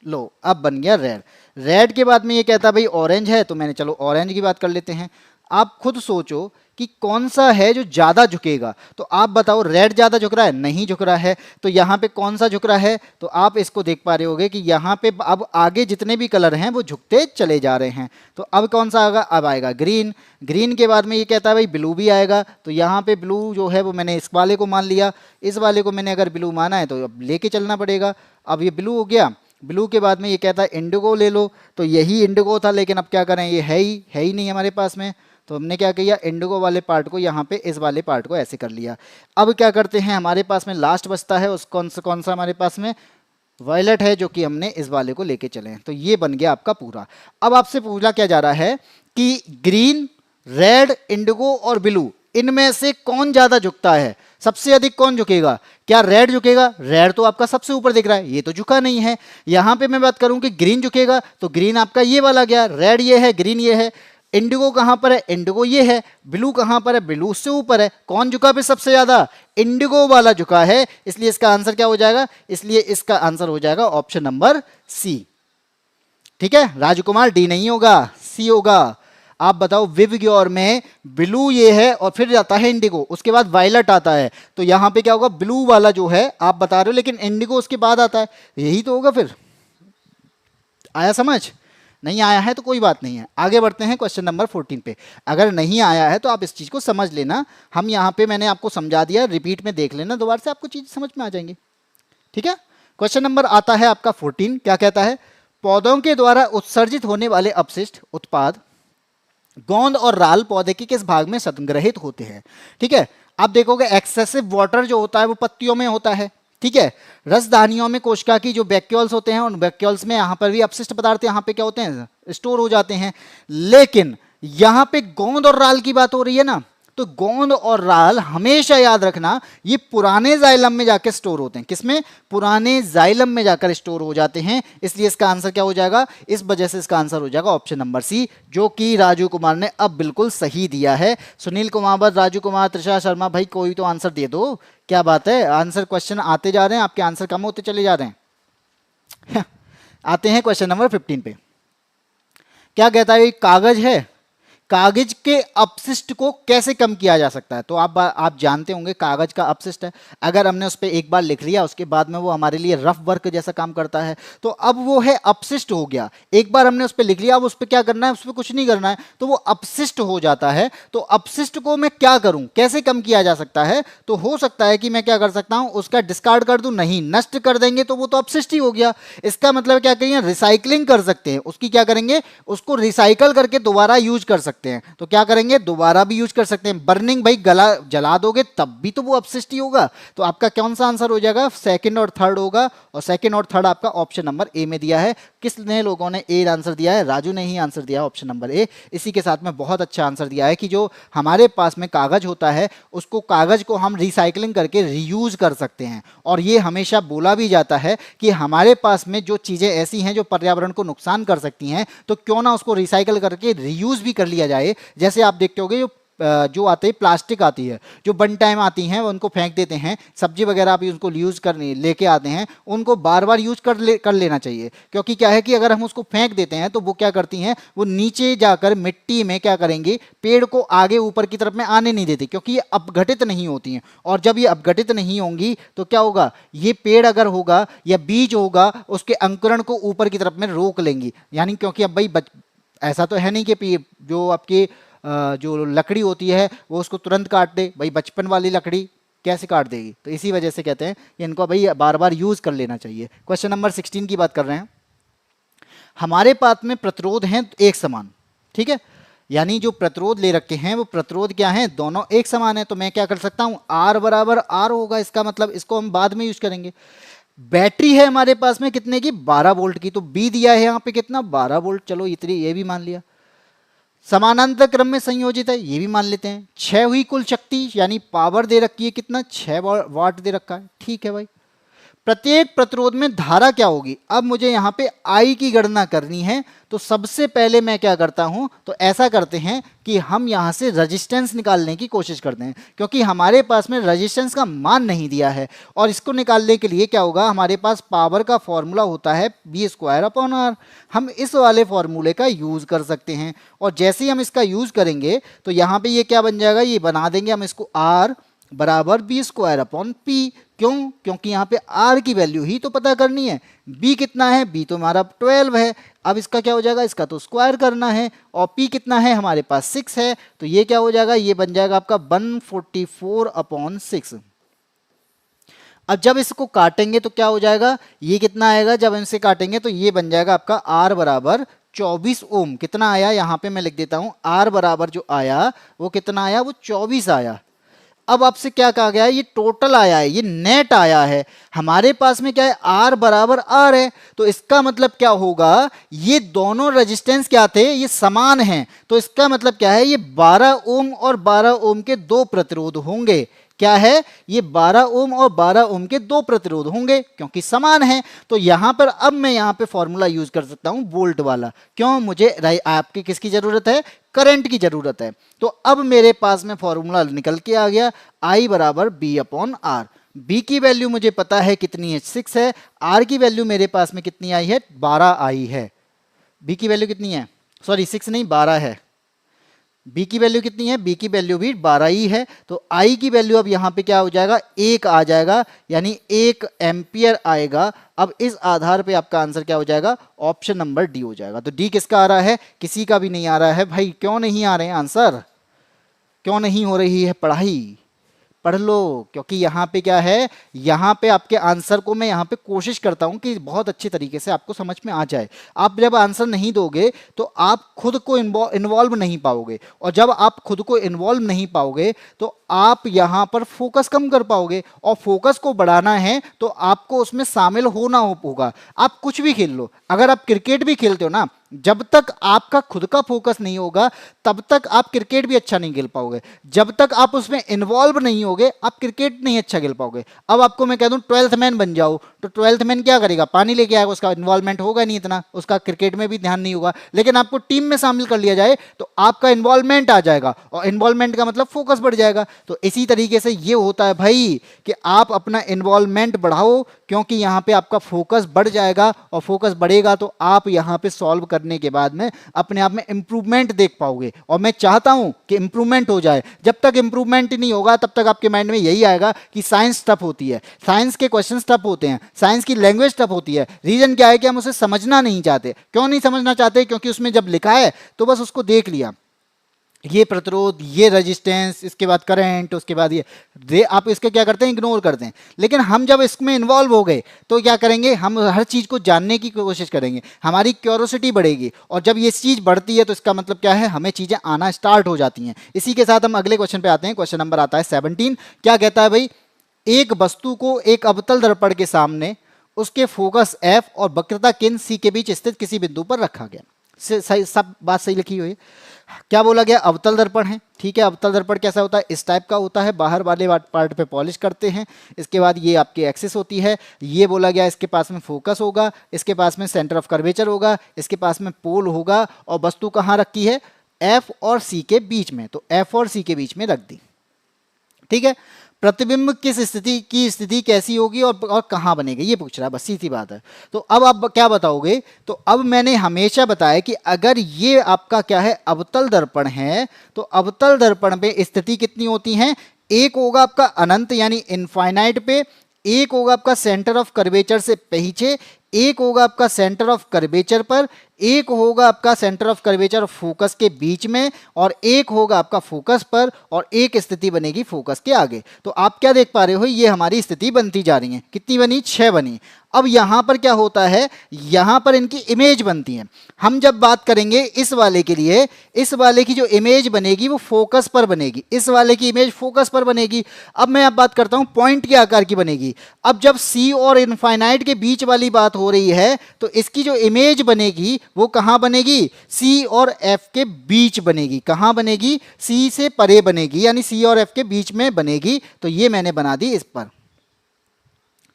लो अब बन गया रेड। रेड के बाद में ये कहता है भाई ऑरेंज है, तो मैंने चलो ऑरेंज की बात कर लेते हैं। आप खुद सोचो कि कौन सा है जो ज्यादा झुकेगा, तो आप बताओ, रेड ज्यादा झुक रहा है, नहीं झुक रहा है, तो यहाँ पे कौन सा झुक रहा है, तो आप इसको देख पा रहे होगे कि यहाँ पे अब आगे जितने भी कलर हैं वो झुकते चले जा रहे हैं। तो अब कौन सा आएगा, अब आएगा ग्रीन। ग्रीन के बाद में ये कहता है भाई ब्लू भी आएगा, तो यहाँ पे ब्लू जो है वो मैंने इस वाले को मान लिया, इस वाले को मैंने अगर ब्लू माना है तो अब लेके चलना पड़ेगा। अब ये ब्लू हो गया, ब्लू के बाद में ये कहता है इंडिगो ले लो, तो यही इंडिगो था, लेकिन अब क्या करें, ये है ही नहीं हमारे पास में, तो हमने क्या किया, इंडिगो वाले पार्ट को यहाँ पे इस वाले पार्ट को ऐसे कर लिया। अब क्या करते हैं, हमारे पास में लास्ट बचता है उस कौन सा हमारे पास में वायलेट है, जो कि हमने इस वाले को लेके चले। तो ये बन गया आपका पूरा। अब आपसे पूछा क्या जा रहा है कि ग्रीन, रेड, इंडिगो और ब्लू, इनमें से कौन ज्यादा झुकता है, सबसे अधिक कौन झुकेगा। क्या रेड झुकेगा, रेड तो आपका सबसे ऊपर दिख रहा है, ये तो झुका नहीं है। यहां पे मैं बात करूं कि ग्रीन झुकेगा, तो ग्रीन आपका ये वाला गया, रेड ये है, ग्रीन ये है। इंडिगो कहां पर है, इंडिगो ये है। ब्लू कहां पर है, ब्लू उससे ऊपर है। कौन झुका पे सबसे ज्यादा, इंडिगो वाला झुका है, इसलिए इसका आंसर क्या हो जाएगा, इसलिए इसका आंसर हो जाएगा ऑप्शन नंबर सी। ठीक है राजकुमार, डी नहीं होगा, सी होगा। आप बताओ विवग्योर में ब्लू ये है और फिर जाता है इंडिगो, उसके बाद वायलट आता है, तो यहां पे क्या होगा, ब्लू वाला जो है आप बता रहे हो, लेकिन इंडिगो उसके बाद आता है, यही तो होगा फिर। आया समझ, नहीं आया है तो कोई बात नहीं है, आगे बढ़ते हैं क्वेश्चन नंबर 14 पे। अगर नहीं आया है तो आप इस चीज को समझ लेना, हम यहाँ पे मैंने आपको समझा दिया, रिपीट में देख लेना दोबारा से, आपको चीज समझ में आ जाएंगी। ठीक है, क्वेश्चन नंबर आता है आपका 14, क्या कहता है, पौधों के द्वारा उत्सर्जित होने वाले अपशिष्ट उत्पाद गोंद और राल पौधे के किस भाग में संग्रहित होते हैं। ठीक है, आप देखोगे एक्सेसिव वाटर जो होता है वो पत्तियों में होता है। ठीक है, रसदानियों में कोशिका की जो वैक्यूल्स होते हैं, उन वैक्यूल्स में यहां पर भी अपशिष्ट पदार्थ यहां पे क्या होते हैं, स्टोर हो जाते हैं। लेकिन यहां पे गोंद और राल की बात हो रही है ना, तो गोंद और राल हमेशा याद रखना ये पुराने जाइलम में जाकर स्टोर होते हैं। किसमें, पुराने जाइलम में जाकर स्टोर हो जाते हैं, इसलिए इसका आंसर क्या हो जाएगा, इस वजह से इसका आंसर हो जाएगा ऑप्शन नंबर सी, जो कि राजू कुमार ने अब बिल्कुल सही दिया है। सुनील कुमार, राजू कुमार, त्रिषा शर्मा, भाई कोई तो आंसर दे दो, क्या बात है, आंसर क्वेश्चन आते जा रहे हैं, आपके आंसर कम होते चले जा रहे हैं। आते हैं क्वेश्चन नंबर 15 पे, क्या कहता है, कागज है, कागज के अपशिष्ट को कैसे कम किया जा सकता है। तो आप जानते होंगे कागज का अपशिष्ट है, अगर हमने उस पर एक बार लिख लिया उसके बाद में वो हमारे लिए रफ वर्क जैसा काम करता है, तो अब वो है अपशिष्ट हो गया। एक बार हमने उस पर लिख लिया, अब उस पर क्या करना है, उस पर कुछ नहीं करना है, तो वो अपशिष्ट हो जाता है। तो अपशिष्ट को मैं क्या करूं, कैसे कम किया जा सकता है, तो हो सकता है कि मैं क्या कर सकता हूं, उसका डिस्कार्ड कर दूं, नहीं नष्ट कर देंगे तो वो तो अपशिष्ट ही हो गया। इसका मतलब क्या करेंगे, रिसाइकलिंग कर सकते हैं उसकी, क्या करेंगे, उसको रिसाइकल करके दोबारा यूज कर सकते हैं। तो क्या करेंगे, दोबारा भी यूज कर सकते हैं। बर्निंग, भाई गला जला दोगे तब भी तो वो अपशिष्ट ही होगा। तो आपका कौन सा आंसर हो जाएगा, सेकंड और थर्ड होगा, और सेकंड और थर्ड आपका ऑप्शन नंबर ए में दिया है। किसने लोगों ने ए आंसर दिया है, राजू ने ही आंसर दिया है ऑप्शन नंबर ए। इसी के साथ में बहुत अच्छा आंसर दिया है कि जो हमारे पास में कागज होता है उसको, कागज को हम रिसाइकलिंग करके रीयूज कर सकते हैं। और ये हमेशा बोला भी जाता है कि हमारे पास में जो चीजें ऐसी हैं जो पर्यावरण को नुकसान कर सकती हैं, तो क्यों ना उसको रिसाइकल करके रीयूज भी कर लिया जाए। जैसे आप देखते होगे जो आते हैं, प्लास्टिक आती है जो वन टाइम आती हैं, उनको फेंक देते हैं, सब्जी वगैरह भी उनको यूज करने लेके आते हैं, उनको बार बार यूज कर लेना चाहिए। क्योंकि क्या है कि अगर हम उसको फेंक देते हैं तो वो क्या करती हैं, वो नीचे जाकर मिट्टी में क्या करेंगी, पेड़ को आगे ऊपर की तरफ में आने नहीं देती, क्योंकि ये अपघटित नहीं होती हैं। और जब ये अपघटित नहीं होंगी तो क्या होगा, ये पेड़ अगर होगा या बीज होगा, उसके अंकुरण को ऊपर की तरफ में रोक लेंगी। यानी क्योंकि अब भाई ऐसा तो है नहीं कि जो आपकी जो लकड़ी होती है वो उसको तुरंत काट दे, भाई बचपन वाली लकड़ी कैसे काट देगी। तो इसी वजह से कहते हैं कि इनको भाई बार बार यूज कर लेना चाहिए। क्वेश्चन नंबर 16 की बात कर रहे हैं, हमारे पास में प्रतिरोध हैं एक समान। ठीक है, यानी जो प्रतिरोध ले रखे हैं वो प्रतिरोध क्या है, दोनों एक समान है। तो मैं क्या कर सकता हूं, आर बराबर आर होगा, इसका मतलब इसको हम बाद में यूज करेंगे। बैटरी है हमारे पास में कितने की, 12 वोल्ट की, तो बी दिया है यहाँ पे कितना, 12 वोल्ट, चलो इतनी ये भी मान लिया। समानांतर क्रम में संयोजित है, ये भी मान लेते हैं। क्षय हुई कुल शक्ति यानी पावर दे रखी है कितना, 6 वाट दे रखा है। ठीक है भाई, प्रत्येक प्रतिरोध में धारा क्या होगी। अब मुझे यहां पे I की गणना करनी है, तो सबसे पहले मैं क्या करता हूं, तो ऐसा करते हैं कि हम यहां से रेजिस्टेंस निकालने की कोशिश करते हैं, क्योंकि हमारे पास में रेजिस्टेंस का मान नहीं दिया है। और इसको निकालने के लिए क्या होगा, हमारे पास पावर का फॉर्मूला होता है V²/R। हम इस वाले फॉर्मूले का यूज कर सकते हैं, और जैसे ही हम इसका यूज करेंगे तो यहां पर ये क्या बन जाएगा, ये बना देंगे हम इसको R बराबर V²/P। क्यों, क्योंकि यहाँ पे R की वैल्यू ही तो पता करनी है। B कितना है, B तो हमारा 12 है। अब इसका क्या हो जाएगा, इसका तो स्क्वायर करना है, और P कितना है हमारे पास 6 है, तो ये क्या हो जाएगा, ये बन जाएगा आपका 144/6। अब जब इसको काटेंगे तो क्या हो जाएगा, ये कितना आएगा, जब इनसे काटेंगे तो ये बन जाएगा आपका R बराबर 24 ओम। कितना आया, यहाँ पे मैं लिख देता हूँ, R बराबर जो आया वो कितना आया, वो 24 आया। अब आपसे क्या कहा गया है, ये टोटल आया है, ये नेट आया है। हमारे पास में क्या है, R बराबर R है, तो इसका मतलब क्या होगा, ये दोनों रेजिस्टेंस क्या थे, ये समान हैं। तो इसका मतलब क्या है, ये 12 ओम और 12 ओम के दो प्रतिरोध होंगे। क्या है, ये 12 ओम और 12 ओम के दो प्रतिरोध होंगे, क्योंकि समान है। तो यहां पर अब मैं यहां पे फॉर्मूला यूज कर सकता हूं वोल्ट वाला। क्यों, मुझे आपकी किसकी जरूरत है, करंट की जरूरत है। तो अब मेरे पास में फॉर्मूला निकल के आ गया, I बराबर बी अपॉन आर। बी की वैल्यू मुझे पता है कितनी है, 6 है। आर की वैल्यू मेरे पास में कितनी आई है, 12 आई है। बी की वैल्यू कितनी है, सॉरी 6 नहीं 12 है। बी की वैल्यू कितनी है, बी की वैल्यू भी 12 ही है। तो आई की वैल्यू अब यहाँ पे क्या हो जाएगा, 1 आ जाएगा, यानी 1 एम्पियर आएगा। अब इस आधार पे आपका आंसर क्या हो जाएगा, ऑप्शन नंबर डी हो जाएगा। तो डी किसका आ रहा है, किसी का भी नहीं आ रहा है भाई। क्यों नहीं आ रहे हैं आंसर, क्यों नहीं हो रही है पढ़ाई, पढ़ लो। क्योंकि यहाँ पे क्या है, यहाँ पे आपके आंसर को मैं यहाँ पे कोशिश करता हूँ कि बहुत अच्छे तरीके से आपको समझ में आ जाए। आप जब आंसर नहीं दोगे तो आप खुद को इन्वॉल्व नहीं पाओगे, और जब आप खुद को इन्वॉल्व नहीं पाओगे तो आप यहाँ पर फोकस कम कर पाओगे, और फोकस को बढ़ाना है तो आपको उसमें शामिल होना होगा। आप कुछ भी खेल लो, अगर आप क्रिकेट भी खेलते हो ना, जब तक आपका खुद का फोकस नहीं होगा तब तक आप क्रिकेट भी अच्छा नहीं खेल पाओगे। जब तक आप उसमें इन्वॉल्व नहीं होगे आप क्रिकेट नहीं अच्छा खेल पाओगे। अब आपको मैं कह दूं 12th मैन बन जाओ, तो 12th मैन क्या करेगा, पानी लेके आएगा, उसका इन्वॉल्वमेंट होगा नहीं इतना, उसका क्रिकेट में भी ध्यान नहीं होगा। लेकिन आपको टीम में शामिल कर लिया जाए तो आपका इन्वॉल्वमेंट आ जाएगा, और इन्वॉल्वमेंट का मतलब फोकस बढ़ जाएगा। तो इसी तरीके से ये होता है भाई कि आप अपना इन्वॉल्वमेंट बढ़ाओ, क्योंकि यहाँ पे आपका फोकस बढ़ जाएगा, और फोकस बढ़ेगा तो आप यहाँ पे सॉल्व करने के बाद में अपने आप में इंप्रूवमेंट देख पाओगे। और मैं चाहता हूं कि इंप्रूवमेंट हो जाए। जब तक इंप्रूवमेंट नहीं होगा तब तक आपके माइंड में यही आएगा कि साइंस टफ होती है, साइंस के क्वेश्चन टफ होते हैं, साइंस की लैंग्वेज टफ होती है। रीजन क्या है कि हम उसे समझना नहीं चाहते। क्यों नहीं समझना चाहते, क्योंकि उसमें जब लिखा है तो बस उसको देख लिया, ये प्रतिरोध, ये रेजिस्टेंस, इसके बाद करंट, उसके बाद ये आप इसके क्या करते हैं, इग्नोर करते हैं। लेकिन हम जब इसमें इन्वॉल्व हो गए तो क्या करेंगे, हम हर चीज़ को जानने की कोशिश करेंगे, हमारी क्यूरोसिटी बढ़ेगी, और जब ये चीज़ बढ़ती है तो इसका मतलब क्या है, हमें चीज़ें आना स्टार्ट हो जाती हैं। इसी के साथ हम अगले क्वेश्चन पे आते हैं। क्वेश्चन नंबर आता है 17। क्या कहता है भाई, एक वस्तु को एक अवतल दर्पण के सामने उसके फोकस F और वक्रता केंद्र C के बीच स्थित किसी बिंदु पर रखा गया। सही, सब बात सही लिखी हुई है। क्या बोला गया, अवतल दर्पण है, ठीक है। अवतल दर्पण कैसा होता है, इस टाइप का होता है, बाहर वाले पार्ट पे पॉलिश करते हैं। इसके बाद ये आपकी एक्सिस होती है। ये बोला गया इसके पास में फोकस होगा, इसके पास में सेंटर ऑफ कर्वेचर होगा, इसके पास में पोल होगा, और वस्तु कहाँ रखी है, F और C के बीच में। तो F और C के बीच में रख दी, ठीक है। प्रतिबिंब किस स्थिति की स्थिति कैसी होगी और कहां बनेगी, ये पूछ रहा है, बस सीधी बात है। तो अब आप क्या बताओगे, तो अब मैंने हमेशा बताया कि अगर ये आपका क्या है, अवतल दर्पण है, तो अवतल दर्पण पे स्थिति कितनी होती है, एक होगा आपका अनंत यानी इनफाइनाइट पे, एक होगा आपका सेंटर ऑफ कर्वेचर से पीछे, एक होगा आपका सेंटर ऑफ कर्वेचर पर, एक होगा आपका सेंटर ऑफ कर्वेचर और फोकस के बीच में, और एक होगा आपका फोकस पर, और एक स्थिति बनेगी फोकस के आगे। तो आप क्या देख पा रहे हो, ये हमारी स्थिति बनती जा रही है। कितनी बनी, 6 बनी। अब यहां पर क्या होता है, यहां पर इनकी इमेज बनती है। हम जब बात करेंगे इस वाले के लिए, इस वाले की जो इमेज बनेगी वो फोकस पर बनेगी, इस वाले की इमेज फोकस पर बनेगी। अब मैं अब बात करता हूं पॉइंट के आकार की बनेगी। अब जब सी और इनफाइनाइट के बीच वाली बात हो रही है तो इसकी जो इमेज बनेगी वो कहां बनेगी, सी और एफ के बीच बनेगी। कहां बनेगी, सी से परे बनेगी, यानी सी और एफ के बीच में बनेगी। तो ये मैंने बना दी इस पर,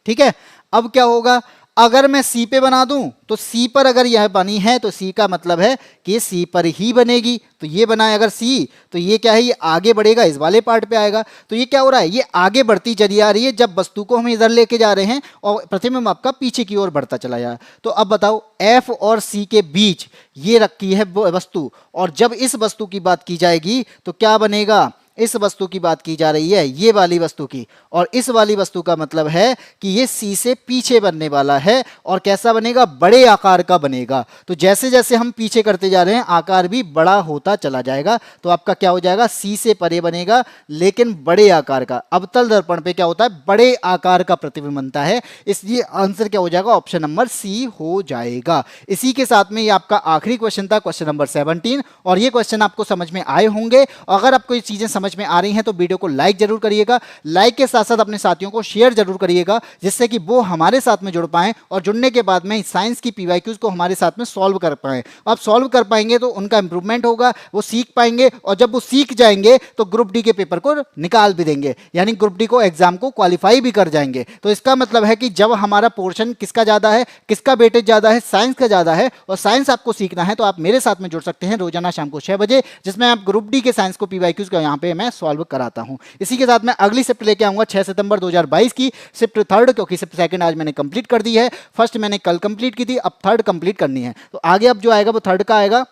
ठीक है। अब क्या होगा, अगर मैं सी पे बना दूं तो सी पर अगर यह बनी है तो सी का मतलब है कि ये सी पर ही बनेगी। तो ये बनाए अगर सी, तो ये क्या है, ये आगे बढ़ेगा, इस वाले पार्ट पे आएगा। तो ये क्या हो रहा है, ये आगे बढ़ती चली आ रही है, जब वस्तु को हम इधर लेके जा रहे हैं, और प्रतिबिंब आपका पीछे की ओर बढ़ता चला जा रहा है। तो अब बताओ, एफ और सी के बीच ये रखी है वस्तु, और जब इस वस्तु की बात की जाएगी तो क्या बनेगा, इस वस्तु की बात की जा रही है, ये वाली वस्तु की, और इस वाली वस्तु का मतलब है कि ये सी से पीछे बनने वाला है, और कैसा बनेगा, बड़े आकार का बनेगा। तो जैसे जैसे हम पीछे करते जा रहे हैं आकार भी बड़ा होता चला जाएगा। तो आपका क्या हो जाएगा, सी से परे बनेगा लेकिन बड़े आकार का। अवतल दर्पण पे क्या होता है, बड़े आकार का प्रतिबिंब बनता है, इसलिए आंसर क्या हो जाएगा, ऑप्शन नंबर सी हो जाएगा। इसी के साथ में ये आपका आखिरी क्वेश्चन था, क्वेश्चन नंबर 17, और ये क्वेश्चन आपको समझ में आए होंगे। अगर आपको ये चीजें समझ समझ में आ रही हैं तो वीडियो को लाइक जरूर करिएगा। लाइक के साथ साथ अपने साथियों को शेयर जरूर करिएगा, जिससे कि वो हमारे साथ में जुड़ पाएं और जुड़ने के बाद में साइंस की पीवाईक्यूज को हमारे साथ में सॉल्व कर पाएं। आप सॉल्व कर पाएंगे तो उनका इंप्रूवमेंट होगा, वो सीख पाएंगे, और जब वो सीख जाएंगे तो ग्रुप डी के पेपर को निकाल भी देंगे, यानी ग्रुप डी को एग्जाम को क्वालिफाई भी कर जाएंगे। तो इसका मतलब है कि जब हमारा पोर्शन किसका ज्यादा है, किसका वेटेज ज्यादा है, साइंस का ज्यादा है, और साइंस आपको सीखना है तो आप मेरे साथ में जुड़ सकते हैं रोजाना शाम को 6 बजे, जिसमें आप ग्रुप डी के साइंस को पीवाईक्यूज का यहाँ पे मैं सॉल्व कराता हूँ। इसी के साथ मैं अगली शिफ्ट लेके आऊंगा 6 सितंबर 2022 की शिफ्ट थर्ड, क्योंकि शिफ्ट सेकंड आज मैंने कंप्लीट कर दी है, फर्स्ट मैंने कल कंप्लीट की थी, अब थर्ड कंप्लीट करनी है। तो आगे अब जो आएगा वो थर्ड का आएगा।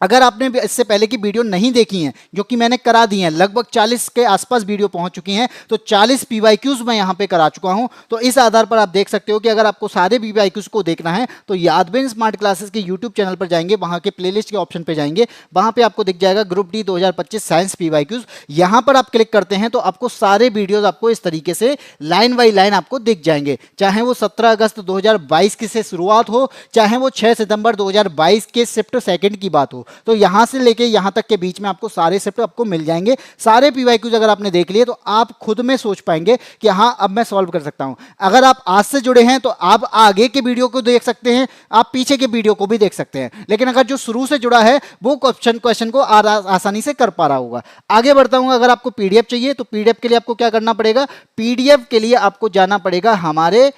अगर आपने इससे पहले की वीडियो नहीं देखी है, जो कि मैंने करा दी है, लगभग 40 के आसपास वीडियो पहुंच चुकी हैं, तो 40 पीवाईक्यूज मैं यहां पे करा चुका हूं। तो इस आधार पर आप देख सकते हो कि अगर आपको सारे पीवाईक्यूज को देखना है तो यादबिन स्मार्ट क्लासेस के यूट्यूब चैनल पर जाएंगे, वहां के प्लेलिस्ट के ऑप्शन पे जाएंगे, वहां पे आपको दिख जाएगा ग्रुप डी 2025 साइंस पीवाईक्यूज। यहां पर आप क्लिक करते हैं तो आपको सारे वीडियोज आपको इस तरीके से लाइन बाई लाइन आपको दिख जाएंगे, चाहे वो 17 अगस्त 2022 की से शुरुआत हो, चाहे वो 6 सितंबर 2022 के शिफ्ट सेकंड की बात हो। तो यहां से लेके यहां तक के बीच में आपको सारे शिफ्ट आपको मिल जाएंगे। सारे पीवाईक्यूज अगर आपने देख लिए तो आप खुद में सोच पाएंगे कि हाँ अब मैं सॉल्व कर सकता हूं। अगर आप आज से जुड़े हैं तो आप आगे के वीडियो को देख सकते हैं, आप पीछे के वीडियो को भी देख सकते हैं, लेकिन अगर जो शुरू से जुड़ा है वो क्वेश्चन को आसानी से कर पा रहा होगा। आगे बढ़ता हूं। अगर आपको पीडीएफ चाहिए तो पीडीएफ के लिए आपको क्या करना पड़ेगा, पीडीएफ के लिए आपको जाना पड़ेगा हमारे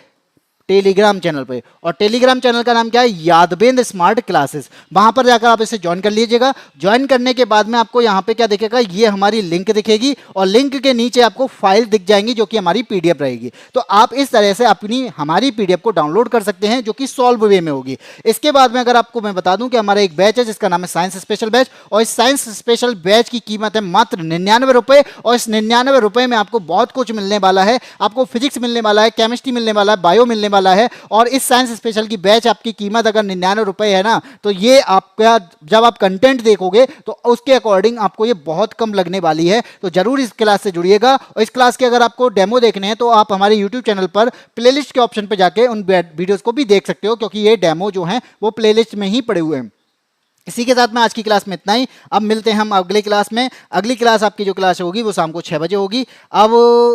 टेलीग्राम चैनल पे, और टेलीग्राम चैनल का नाम क्या है, यादवेंद्र स्मार्ट क्लासेस। वहां पर जाकर आप इसे ज्वाइन कर लीजिएगा। ज्वाइन करने के बाद में आपको यहां पे क्या दिखेगा, ये हमारी लिंक दिखेगी, और लिंक के नीचे आपको फाइल दिख जाएंगी जो कि हमारी पीडीएफ रहेगी। तो आप इस तरह से अपनी हमारी पीडीएफ को डाउनलोड कर सकते हैं, जो कि सॉल्व वे में होगी। इसके बाद में अगर आपको मैं बता दूं कि हमारा एक बैच है जिसका नाम है साइंस स्पेशल बैच, और इस साइंस स्पेशल बैच की कीमत है मात्र 99 रुपए, और इस 99 रुपए में आपको बहुत कुछ मिलने वाला है। आपको फिजिक्स मिलने वाला है, केमिस्ट्री मिलने वाला है, बायो मिलने वाला है। और इस साइंस स्पेशल की बैच आपकी कीमत अगर 99 रुपए है ना, तो ये आपका जब आप कंटेंट देखोगे तो उसके अकॉर्डिंग आपको ये बहुत कम लगने वाली है। तो जरूर इस क्लास से जुड़िएगा, और इस क्लास के अगर आपको डेमो देखने हैं तो आप हमारे यूट्यूब चैनल पर प्लेलिस्ट के ऑप्शन पर जाके उन वीडियोस को भी देख सकते हो, क्योंकि ये डेमो जो है वो प्लेलिस्ट में ही पड़े हुए हैं। इसी के साथ में आज की क्लास में इतना ही। अब मिलते हैं हम अगली क्लास में। अगली क्लास आपकी जो क्लास होगी वो शाम को 6 बजे होगी। अब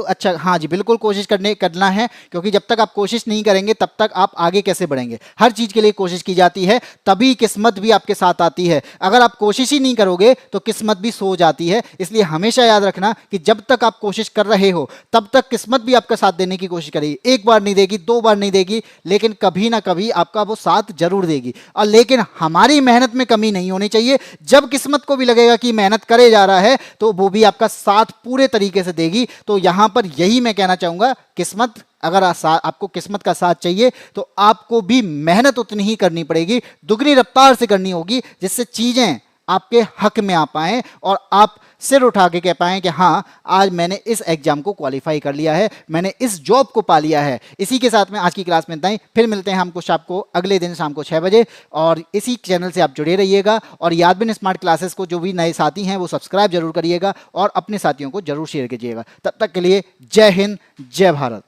अच्छा हाँ जी, बिल्कुल कोशिश करना है, क्योंकि जब तक आप कोशिश नहीं करेंगे तब तक आप आगे कैसे बढ़ेंगे। हर चीज़ के लिए कोशिश की जाती है, तभी किस्मत भी आपके साथ आती है। अगर आप कोशिश ही नहीं करोगे तो किस्मत भी सो जाती है। इसलिए हमेशा याद रखना कि जब तक आप कोशिश कर रहे हो तब तक किस्मत भी आपका साथ देने की कोशिश करेगी। एक बार नहीं देगी, 2 बार नहीं देगी, लेकिन कभी ना कभी आपका वो साथ जरूर देगी। और लेकिन हमारी मेहनत में कमी नहीं होनी चाहिए। जब किस्मत को भी लगेगा कि मेहनत करे जा रहा है तो वो भी आपका साथ पूरे तरीके से देगी। तो यहां पर यही मैं कहना चाहूंगा, किस्मत अगर आपको किस्मत का साथ चाहिए तो आपको भी मेहनत उतनी ही करनी पड़ेगी, दुगनी रफ्तार से करनी होगी, जिससे चीजें आपके हक में आ पाएं और आप सिर उठा के कह पाएं कि हाँ आज मैंने इस एग्जाम को क्वालिफाई कर लिया है, मैंने इस जॉब को पा लिया है। इसी के साथ में आज की क्लास में इतना ही। फिर मिलते हैं हमको शाम को अगले दिन शाम को 6 बजे, और इसी चैनल से आप जुड़े रहिएगा। और यादबिन स्मार्ट क्लासेस को जो भी नए साथी हैं वो सब्सक्राइब जरूर करिएगा और अपने साथियों को जरूर शेयर कीजिएगा। तब तक के लिए जय हिंद, जय भारत।